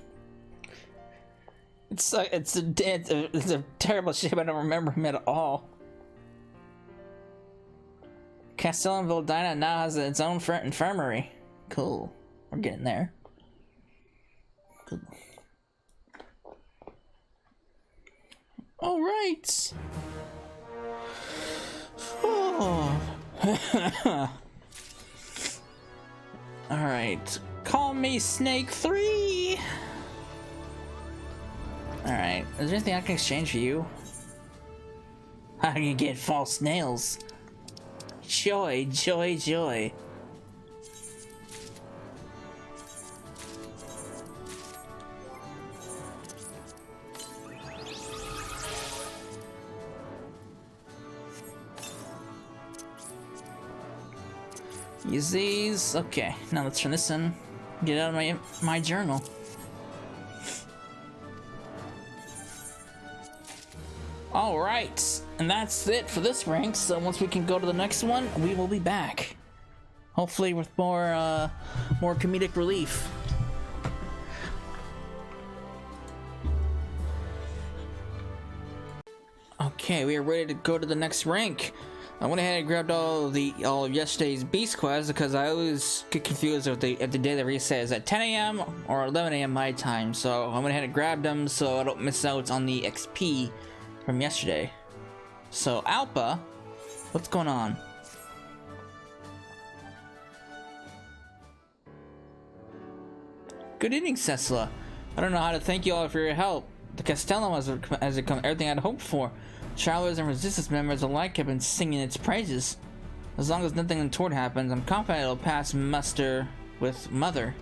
[SPEAKER 1] It's a terrible shape. I don't remember him at all. Castellan Vildina now has its own infirmary. Cool. We're getting there. Cool. All right. Oh. Alright. Call me Snake 3! Alright. Is there anything I can exchange for you? How do you get false nails? Joy, joy, joy. Use these. Okay, now let's turn this in. Get out of my journal. Alright, and that's it for this rank, so once we can go to the next one, we will be back. Hopefully with more comedic relief. Okay, we are ready to go to the next rank. I went ahead and grabbed all of yesterday's beast quests because I always get confused if the day that reset is at 10 a.m. or 11 a.m. my time, so I went ahead and grabbed them so I don't miss out on the XP from yesterday. So Alpa, what's going on? Good evening, Cecila. I don't know how to thank you all for your help. The Castellum has become everything I'd hoped for. Travelers and resistance members alike have been singing its praises. As long as nothing untoward happens, I'm confident it'll pass muster with Mother.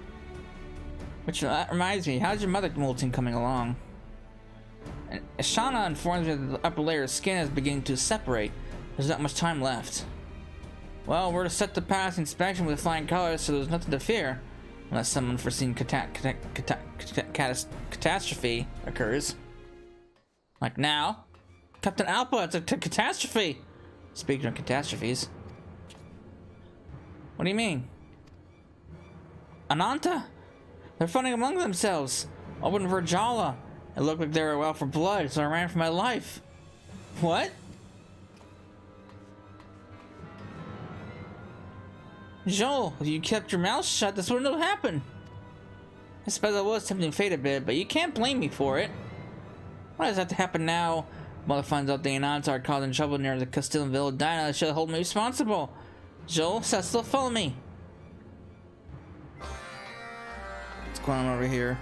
[SPEAKER 1] Which reminds me, how's your mother molting coming along? And Ashana informs me that the upper layer of skin is beginning to separate. There's not much time left. Well, we're set to pass inspection with flying colors, so there's nothing to fear. Unless some unforeseen catastrophe occurs. Like now. Captain Alpa, it's a catastrophe! Speaking of catastrophes. What do you mean? Ananta? They're fighting among themselves. Open Virjala. It looked like they were out for blood, so I ran for my life. What? Joel, if you kept your mouth shut, this wouldn't have happened. I suppose I was tempting fate a bit, but you can't blame me for it. Why does that have to happen now? Mother finds out the Ananta are causing trouble near the Castilian village. Dinah should hold me responsible. Joel, Cecil, follow me. What's going on over here?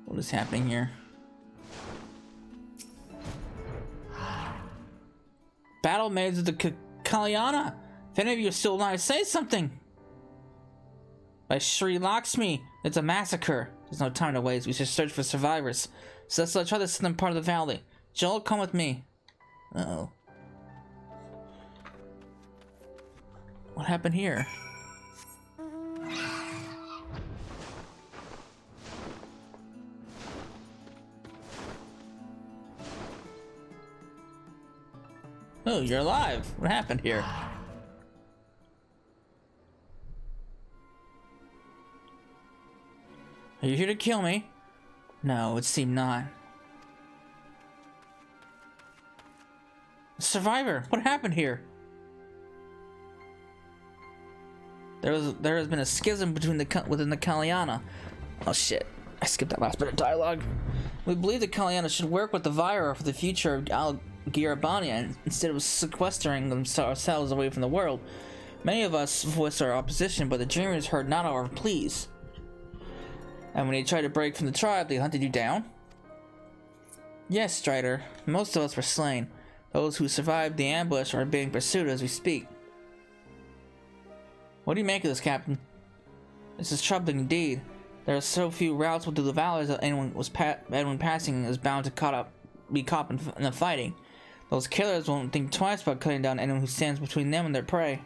[SPEAKER 1] What is happening here? Battle maids of the Kalyana. If any of you are still alive, say something. By Shri Lakshmi, it's a massacre. There's no time to waste. We should search for survivors. So let's try to send them part of the valley. Joel, come with me. Uh-oh. What happened here? Oh, you're alive. What happened here? Are you here to kill me? No, it seemed not. Survivor, what happened here? There has been a schism within the Kalyana. Oh shit, I skipped that last bit of dialogue. We believe the Kalyana should work with the Vira for the future of Girabania instead of sequestering ourselves away from the world. Many of us voiced our opposition, but the Dreamers heard not our pleas. And when you tried to break from the tribe, they hunted you down? Yes, Strider. Most of us were slain. Those who survived the ambush are being pursued as we speak. What do you make of this, Captain? This is troubling indeed. There are so few routes through the valleys that anyone passing is bound to be caught in the fighting. Those killers won't think twice about cutting down anyone who stands between them and their prey.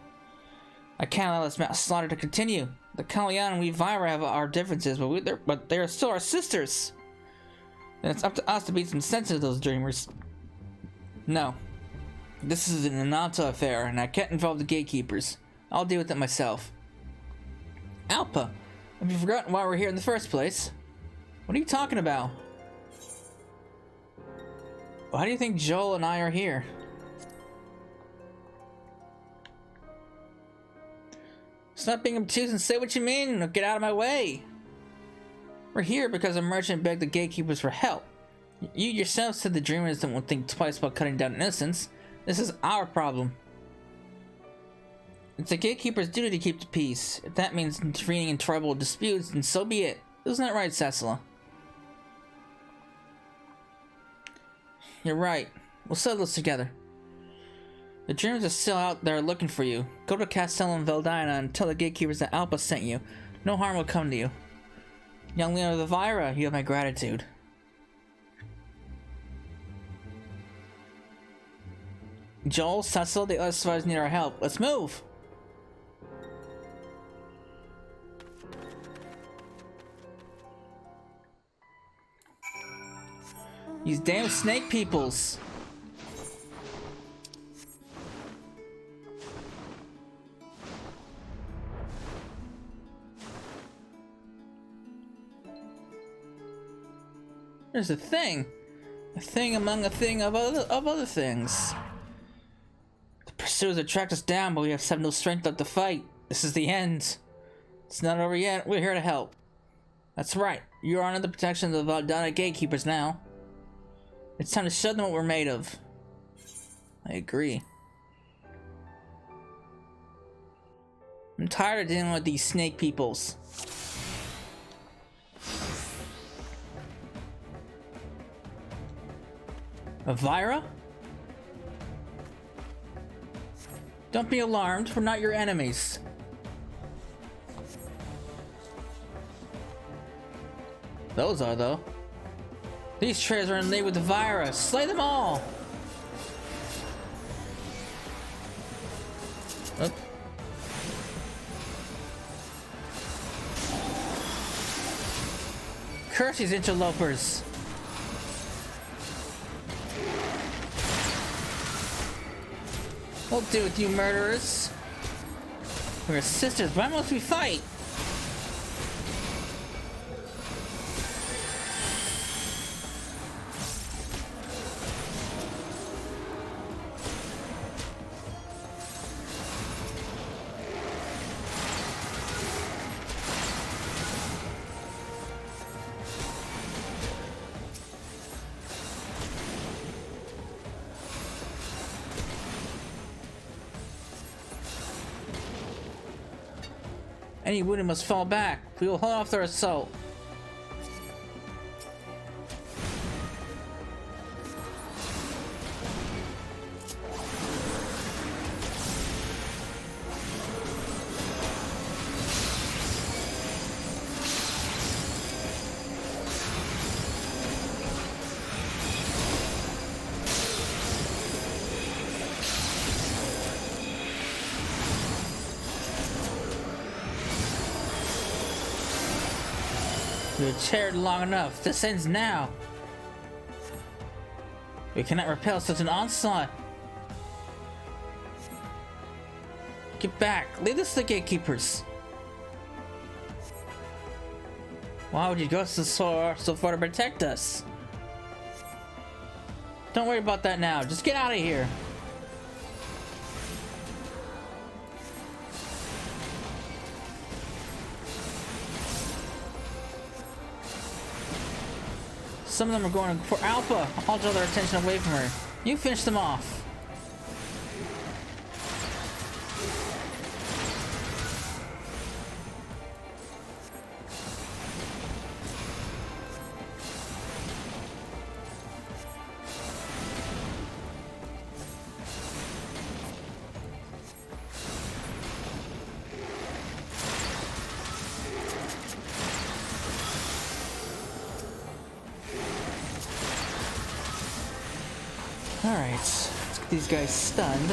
[SPEAKER 1] I can't allow this mass slaughter to continue. The Kalyana and we Vira have our differences, but they are still our sisters. And it's up to us to be some sense to those Dreamers. No. This is an Ananta affair, and I can't involve the gatekeepers. I'll deal with it myself. Alpa, have you forgotten why we're here in the first place? What are you talking about? Why do you think Joel and I are here? It's Stop being obtuse and say what you mean, or get out of my way. We're here because a merchant begged the gatekeepers for help. You yourself said the dreamers don't think twice about cutting down innocents. This is our problem. It's the gatekeeper's duty to keep the peace. If that means intervening in tribal disputes, then so be it. Isn't that right, Cecila? You're right. We'll settle this together. The dreamers are still out there looking for you. Go to Castellum Veldina and tell the gatekeepers that Alpa sent you. No harm will come to you. Young Leon of the Vira, you have my gratitude. Joel, Cecil, the other survivors need our help. Let's move! These damn snake peoples! There's a thing among a thing of other things. The pursuers have tracked us down, but we have no strength left to fight. This is the end. It's not over yet. We're here to help. That's right. You're under the protection of the Valdana gatekeepers now. It's time to show them what we're made of. I agree. I'm tired of dealing with these snake peoples. Elvira? Don't be alarmed, we're not your enemies. Those are, though. These traitors are in league with the virus. Slay them all! Oop. Curse these interlopers! Won't do with you murderers. We're sisters, why must we fight? Any wounded must fall back. We will hold off their assault. We've cheered long enough. This ends now. We cannot repel such an onslaught. Get back. Leave this to the gatekeepers. Why would you go so far to protect us? Don't worry about that now. Just get out of here. Some of them are going for Alpa. I'll draw their attention away from her. You finish them off. Alright, let's get these guys stunned.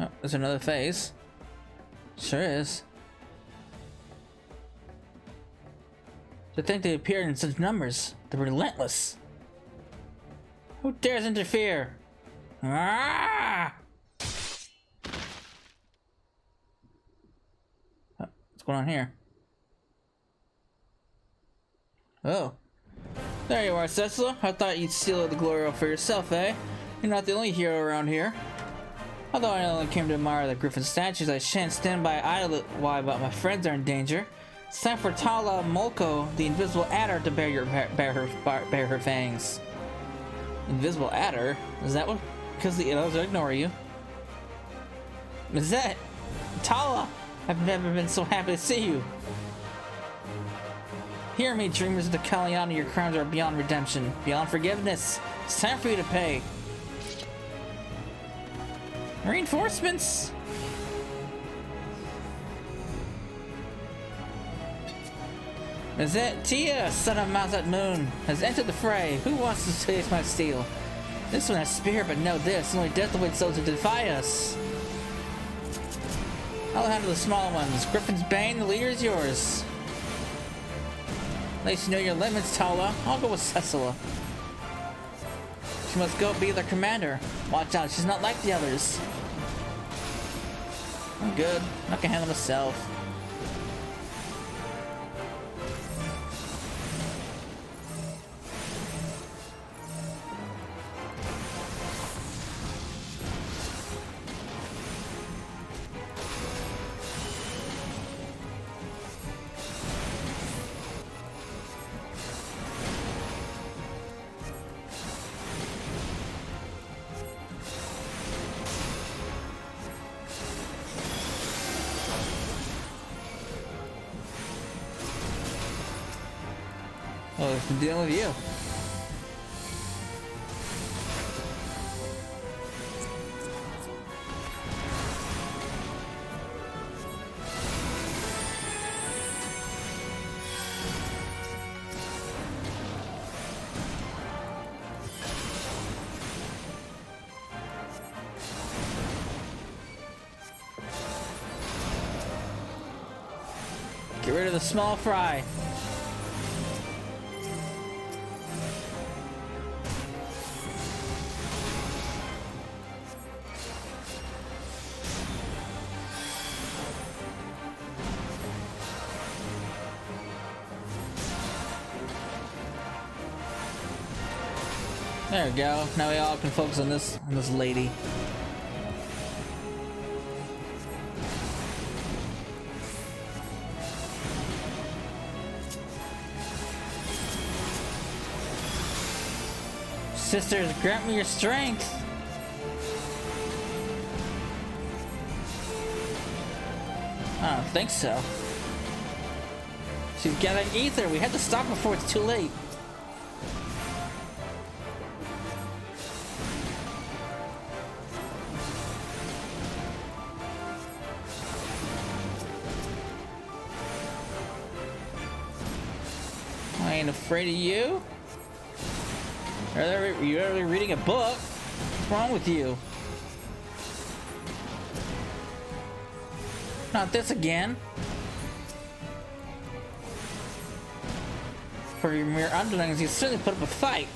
[SPEAKER 1] Oh, there's another phase. Sure is. To think they appeared in such numbers. They're relentless. Who dares interfere? Ah! What's going on here? Oh. There you are, Cecil. I thought you'd steal the glory all for yourself, eh? You're not the only hero around here. Although I only came to admire the griffin statues, I shan't stand by idle while my friends are in danger. It's time for Tala Molko, the invisible adder, to bear her fangs. Invisible adder? Is that what? Because the others ignore you. Is that Tala? I've never been so happy to see you. Hear me, dreamers of the Kalyana, your crimes are beyond redemption, beyond forgiveness. It's time for you to pay. Reinforcements? Is it Tia, son of Mazat Moon, has entered the fray? Who wants to taste my steel? This one has spear, but know this, only death awaits those who defy us. I'll handle the smaller ones. Griffin's Bane, the leader is yours. At least you know your limits, Tala. I'll go with Cecila. She must go be their commander. Watch out, she's not like the others. I'm good. I can handle myself. Oh, I'm dealing with you. Get rid of the small fry. There we go. Now we all can focus on this lady. Sisters, grant me your strength. I don't think so. She's gathering ether. We had to stop before it's too late. I ain't afraid of you. You're really reading a book. What's wrong with you? Not this again. For your mere underlings, you certainly put up a fight.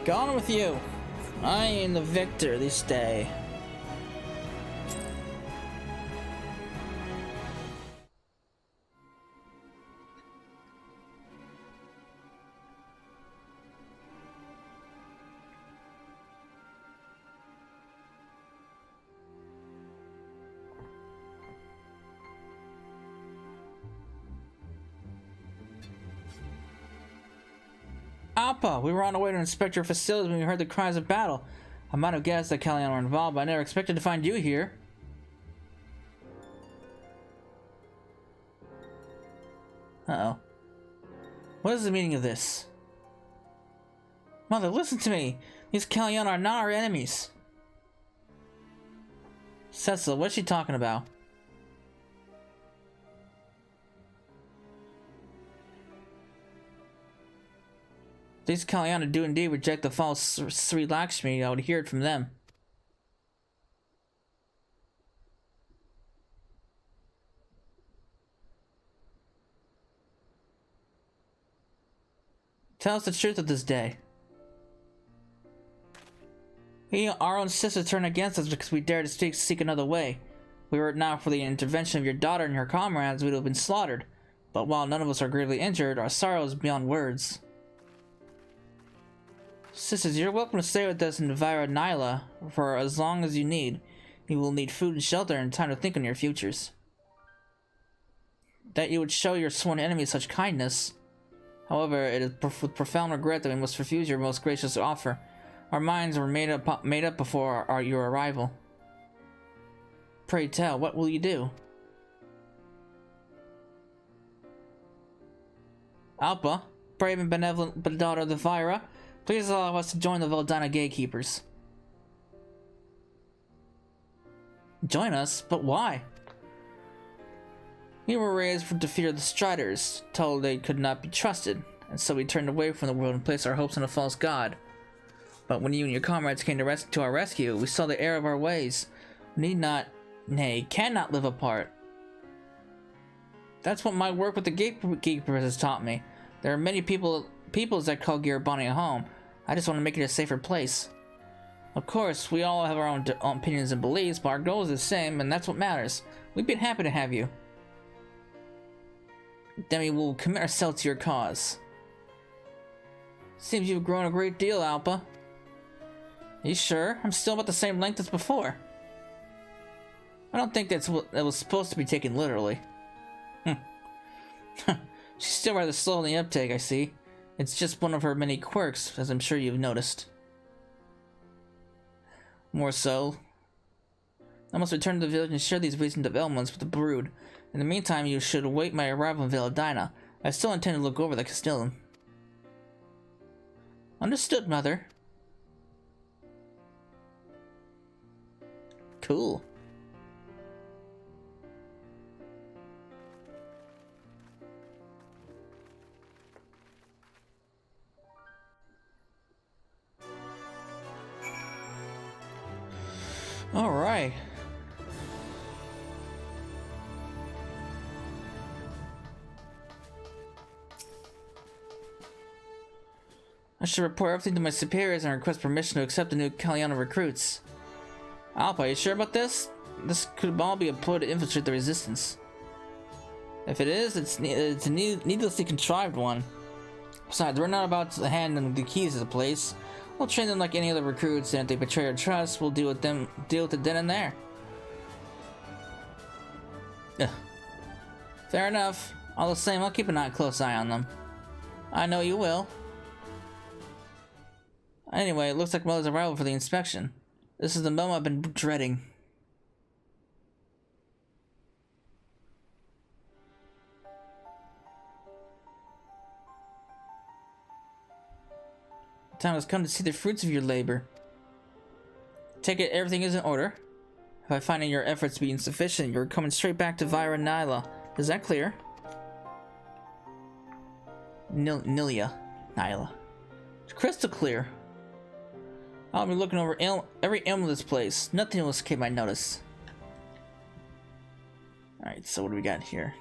[SPEAKER 1] Gone with you. I am the victor this day. Alpa, we were on our way to inspect your facilities when we heard the cries of battle. I might have guessed that Kalyan were involved, but I never expected to find you here. Uh-oh. What is the meaning of this? Mother, listen to me! These Kalyan are not our enemies! Cecil, what's she talking about? These Kalyana do indeed reject the false Sri Lakshmi. I would hear it from them. Tell us the truth of this day. Our own sister turned against us because we dared to seek another way. Were it not for the intervention of your daughter and her comrades, we would have been slaughtered. But while none of us are gravely injured, our sorrow is beyond words. Sisters, you're welcome to stay with us in Vira Nyla for as long as you need. You will need food and shelter and time to think on your futures. That you would show your sworn enemy such kindness. However, it is with profound regret that we must refuse your most gracious offer. Our minds were made up before your arrival. Pray tell, what will you do? Alpa, brave and benevolent daughter of the Vira, please allow us to join the Veldana gatekeepers. Join us? But why? We were raised to fear the Striders, told they could not be trusted, and so we turned away from the world and placed our hopes on a false god. But when you and your comrades came to our rescue, we saw the error of our ways. We need not, nay, cannot live apart. That's what my work with the gatekeepers has taught me. There are many peoples that call Girabani a home. I just want to make it a safer place. Of course, we all have our own opinions and beliefs, but our goal is the same, and that's what matters. We'd be happy to have you. Then we will commit ourselves to your cause. Seems you've grown a great deal, Alpa. Are you sure? I'm still about the same length as before. I don't think that was supposed to be taken literally. She's still rather slow in the uptake, I see. It's just one of her many quirks, as I'm sure you've noticed. More so. I must return to the village and share these recent developments with the brood. In the meantime, you should await my arrival in Veladina. I still intend to look over the Castellum. Understood, Mother. Cool. All right. I should report everything to my superiors and request permission to accept the new Kalyana recruits. Alpa, are you sure about this? This could all be a ploy to infiltrate the resistance. If it is, it's a needlessly contrived one. Besides, we're not about to hand them the keys to the place. We'll train them like any other recruits, and if they betray our trust, we'll deal with it then and there. Ugh. Fair enough. All the same, I'll keep a close eye on them. I know you will. Anyway, it looks like Mother's arrival for the inspection. This is the moment I've been dreading. The time has come to see the fruits of your labor. Take it everything is in order. If I find your efforts to be insufficient, you're coming straight back to Vira Nyla. Is that clear? Nyla. It's crystal clear. I'll be looking over every elm of this place. Nothing will escape my notice. Alright, so what do we got here?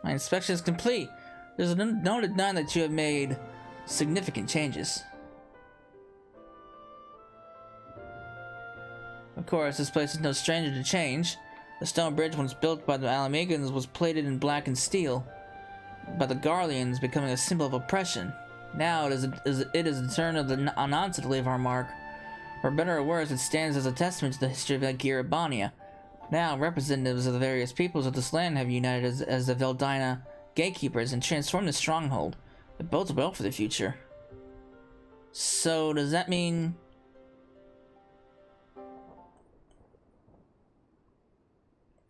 [SPEAKER 1] My inspection is complete. There's no denying that you have made significant changes. Of course, this place is no stranger to change. The stone bridge, once built by the Alamegans, was plated in blackened steel by the Garleans, becoming a symbol of oppression. Now it is the turn of the Ananta to leave our mark. For better or worse, it stands as a testament to the history of Girabania. Now, representatives of the various peoples of this land have united as the Veldina gatekeepers and transformed the stronghold. It bodes well for the future. So, does that mean...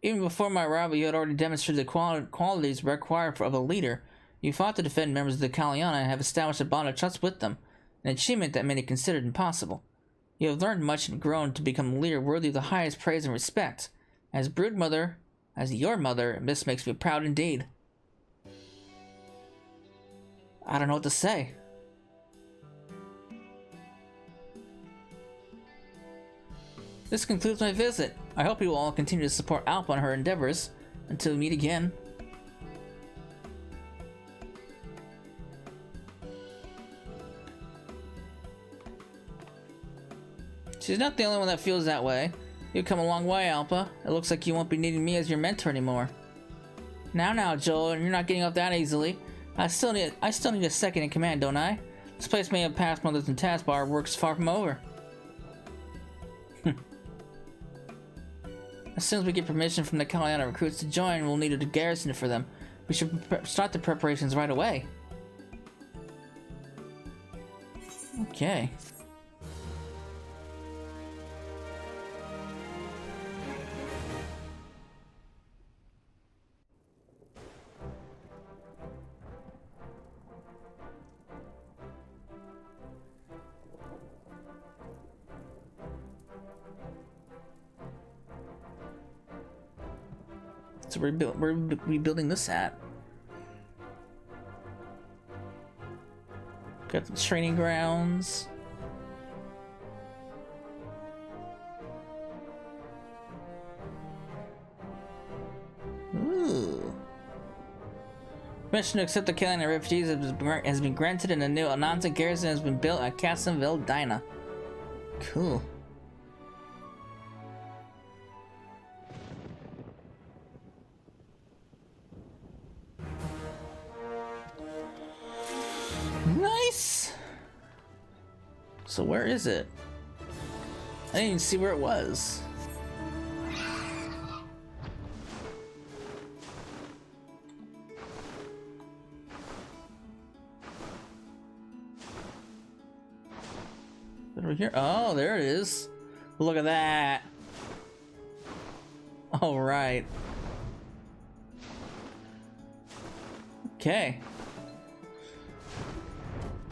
[SPEAKER 1] Even before my arrival, you had already demonstrated the qualities required of a leader. You fought to defend members of the Kalyana and have established a bond of trust with them, an achievement that many considered impossible. You have learned much and grown to become a leader worthy of the highest praise and respect. As broodmother, as your mother, this makes me proud indeed. I don't know what to say. This concludes my visit. I hope you will all continue to support Alpa in her endeavors. Until we meet again. She's not the only one that feels that way. You've come a long way, Alpa. It looks like you won't be needing me as your mentor anymore. Now, Joel, you're not getting up that easily. I still need a second in command, don't I? This place may have passed mothers and taskbar. Work's far from over. As soon as we get permission from the Kalyana recruits to join, we'll need a garrison for them. We should start the preparations right away. Okay. So we're rebuilding this at. Got the training grounds. Ooh. Permission to accept the killing of refugees has been granted and a new Ananta garrison has been built at Castle Veldina. Cool. Nice! So where is it? I didn't even see where it was. Over here? Oh, there it is. Look at that. All right. Okay.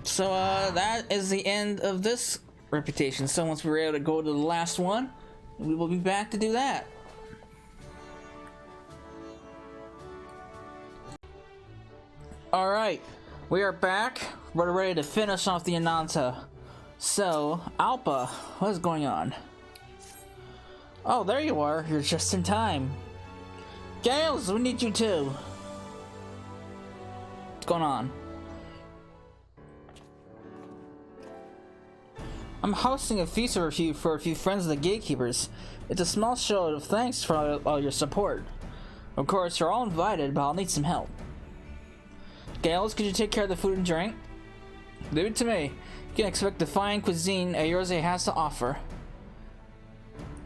[SPEAKER 1] So that is the end of this reputation. So once we're able to go to the last one, we will be back to do that. All right, we are back. We're ready to finish off the Ananta. So, Alpa, what is going on? Oh, there you are. You're just in time. Gales, we need you too. What's going on? I'm hosting a feast for a few friends of the gatekeepers. It's a small show of thanks for all your support. Of course, you're all invited, but I'll need some help. Gales, could you take care of the food and drink? Leave it to me. You can expect the fine cuisine Ayorze has to offer.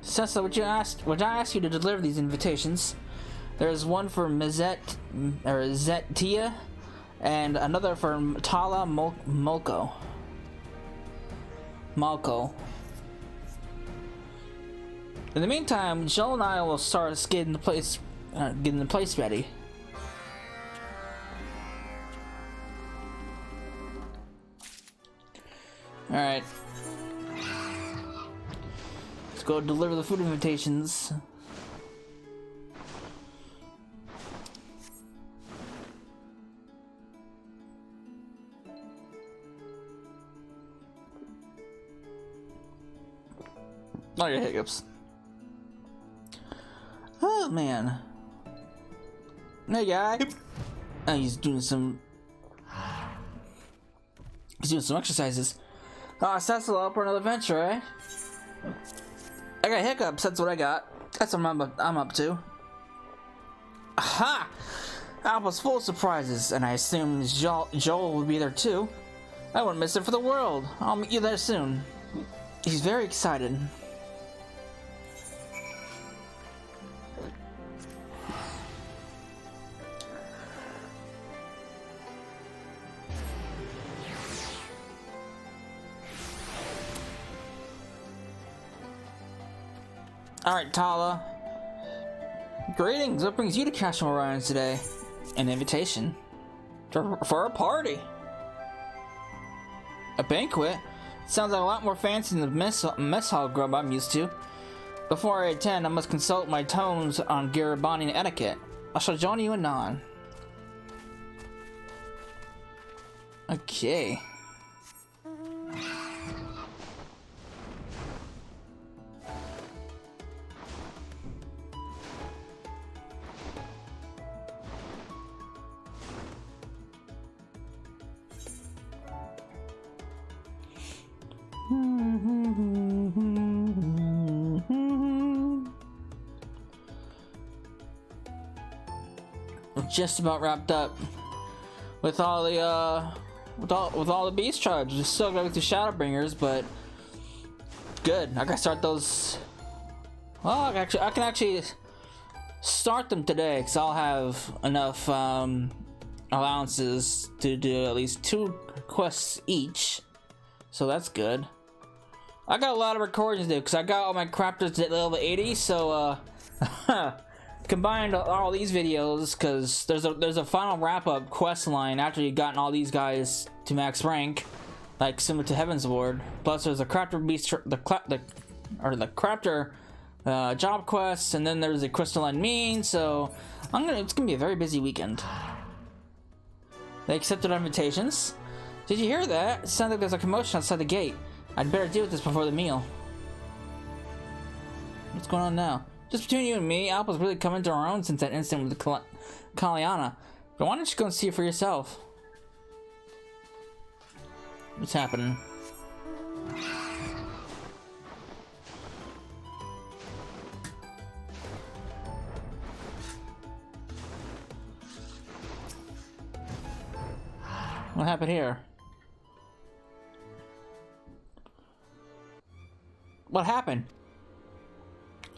[SPEAKER 1] Sessa, would I ask you to deliver these invitations? There's one for Zetia and another for Tala Malko. In the meantime, Joel and I will start getting the place ready. All right, let's go deliver the food invitations. Oh, your hiccups. Oh man. Hey guy. Oh, he's doing some exercises. Oh, so that's a lot for another adventure, eh? I got hiccups, that's what I got. That's what I'm up to. Aha! Alpa's full of surprises, and I assume Joel will be there too. I wouldn't miss it for the world. I'll meet you there soon. He's very excited. Alright, Tala. Greetings, what brings you to Castle Orion today? An invitation. For a party. A banquet? Sounds like a lot more fancy than the mess hall grub I'm used to. Before I attend, I must consult my tones on Garibanian etiquette. I shall join you anon. Okay. We're just about wrapped up with all the with all the beast tribes. We're still going through Shadowbringers, but good. I gotta start those. Well, I can actually start them today because I'll have enough allowances to do at least 2 quests each, so that's good. I got a lot of recordings to do because I got all my crafters at level 80, so combined all these videos, because there's a final wrap-up quest line after you've gotten all these guys to max rank, like similar to Heaven's Ward. Plus there's a crafter beast, the crafter job quest, and then there's a crystalline mean. So it's gonna be a very busy weekend. They accepted our invitations. Did you hear that? It sounded like there's a commotion outside the gate. I'd better deal with this before the meal. What's going on now? Just between you and me, Alpa's really come into her own since that incident with the Kaliana. But why don't you go and see it for yourself? What's happening? What happened here? What happened?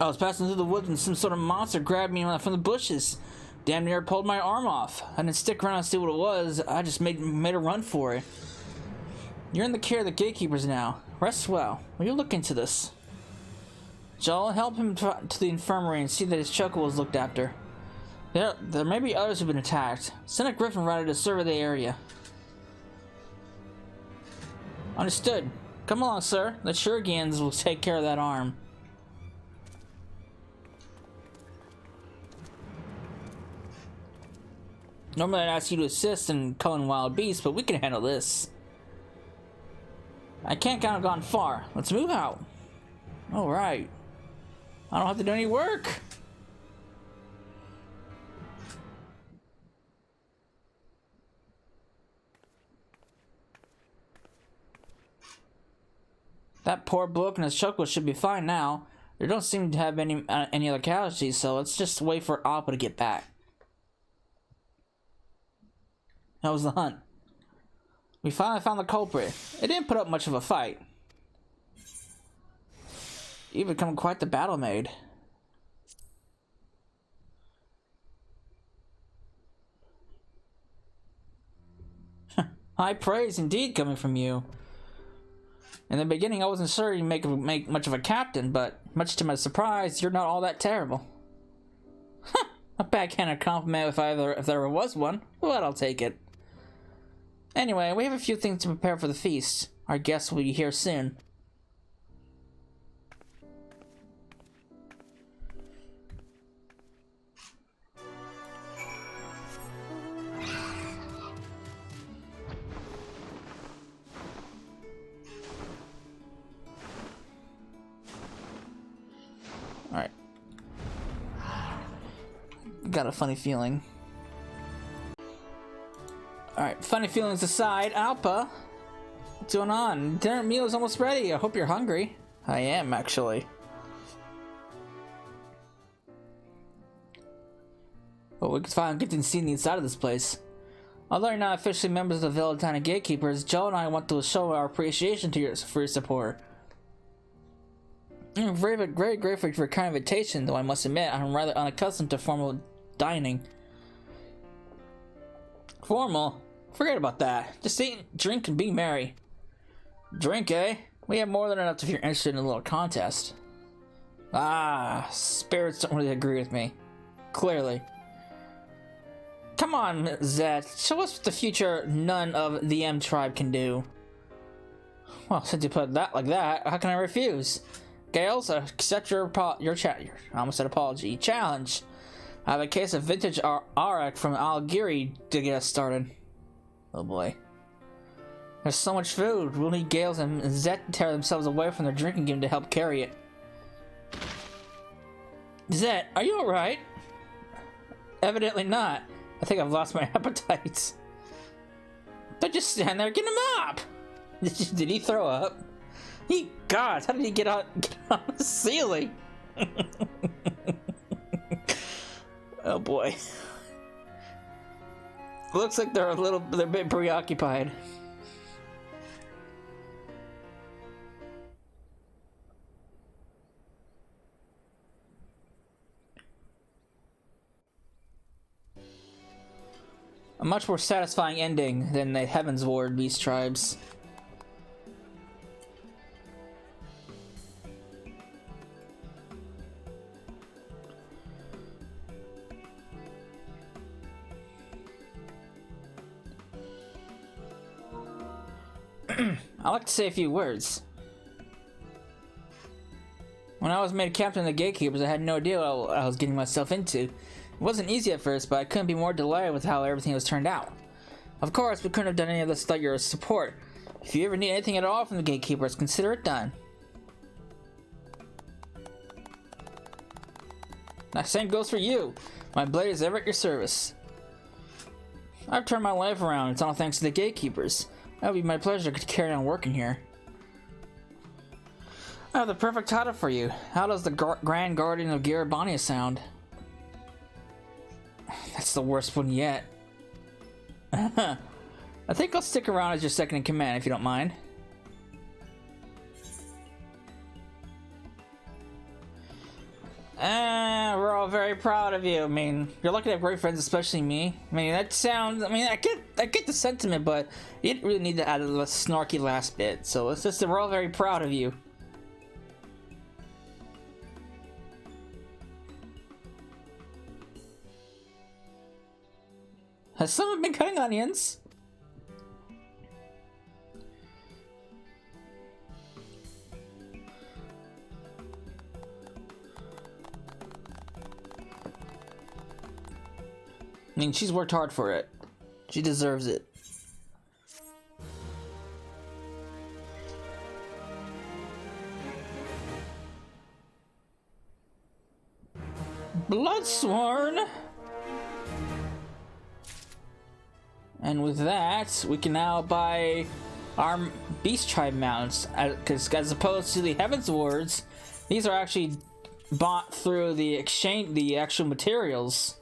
[SPEAKER 1] I was passing through the woods and some sort of monster grabbed me from the bushes. Damn near pulled my arm off. I didn't stick around and see what it was. I just made a run for it. You're in the care of the gatekeepers now. Rest well. Will you look into this? Joel, help him to the infirmary and see that his choco is looked after. There may be others who've been attacked. Send a griffin rider to survey the area. Understood. Come along, sir. The Shurigans will take care of that arm. Normally I'd ask you to assist in culling wild beasts, but we can handle this. I can't count on gone far. Let's move out. Alright. I don't have to do any work. That poor bloke and his chocolate should be fine now. There don't seem to have any other casualties, so let's just wait for Alpa to get back. How was the hunt? We finally found the culprit. It didn't put up much of a fight. You've become quite the battle maid. High praise indeed coming from you. In the beginning, I wasn't sure you'd make much of a captain, but much to my surprise, you're not all that terrible. A backhanded compliment if there ever was one, but I'll take it. Anyway, we have a few things to prepare for the feast. Our guests will be here soon. Alright. Got a funny feeling. Alright, funny feelings aside, Alpa, what's going on? Dinner meal is almost ready. I hope you're hungry. I am, actually. But we can finally get to see the inside of this place. Although you're not officially members of the Valentine Gatekeepers, Joe and I want to show our appreciation for your support. I'm very grateful for your kind invitation, though I must admit I'm rather unaccustomed to formal dining. Formal? Forget about that. Just eat, drink, and be merry. Drink, eh? We have more than enough if you're interested in a little contest. Ah, spirits don't really agree with me. Clearly. Come on, Zet. Show us what the future none of the M tribe can do. Well, since you put that like that, how can I refuse? Gales, accept your I almost said apology. Challenge. I have a case of vintage arak from Algiri to get us started. Oh boy. There's so much food. We'll need Gales and Zet to tear themselves away from their drinking game to help carry it. Zet, are you alright? Evidently not. I think I've lost my appetite. Don't just stand there, get him up! Did he throw up? God, how did he get on the ceiling? Oh boy. Looks like they're a bit preoccupied. A much more satisfying ending than the Heaven's Ward Beast Tribes. I'd like to say a few words. When I was made captain of the Gatekeepers, I had no idea what I was getting myself into. It wasn't easy at first, but I couldn't be more delighted with how everything was turned out. Of course, we couldn't have done any of this without your support. If you ever need anything at all from the Gatekeepers, consider it done. That same goes for you. My blade is ever at your service. I've turned my life around. It's all thanks to the Gatekeepers. It would be my pleasure to carry on working here. I have the perfect title for you. How does the Grand Guardian of Garabania sound? That's the worst one yet. I think I'll stick around as your second in command if you don't mind. We're all very proud of you. I mean, you're lucky to have great friends, especially me. I mean, that sounds... I mean, I get the sentiment, but you didn't really need to add a snarky last bit. So it's just that we're all very proud of you. Has someone been cutting onions? I mean, she's worked hard for it. She deserves it. Bloodsworn! And with that, we can now buy our Beast Tribe mounts, because as opposed to the Heaven's Wards, these are actually bought through the exchange, the actual materials.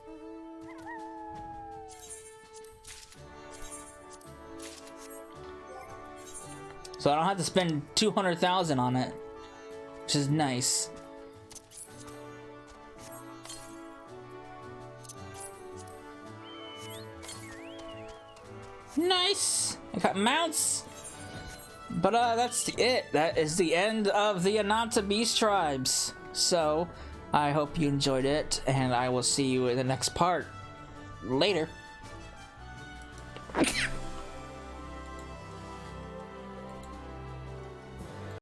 [SPEAKER 1] So I don't have to spend 200,000 on it, which is nice. Nice! I got mounts! But that's it. That is the end of the Ananta Beast Tribes. So, I hope you enjoyed it, and I will see you in the next part. Later.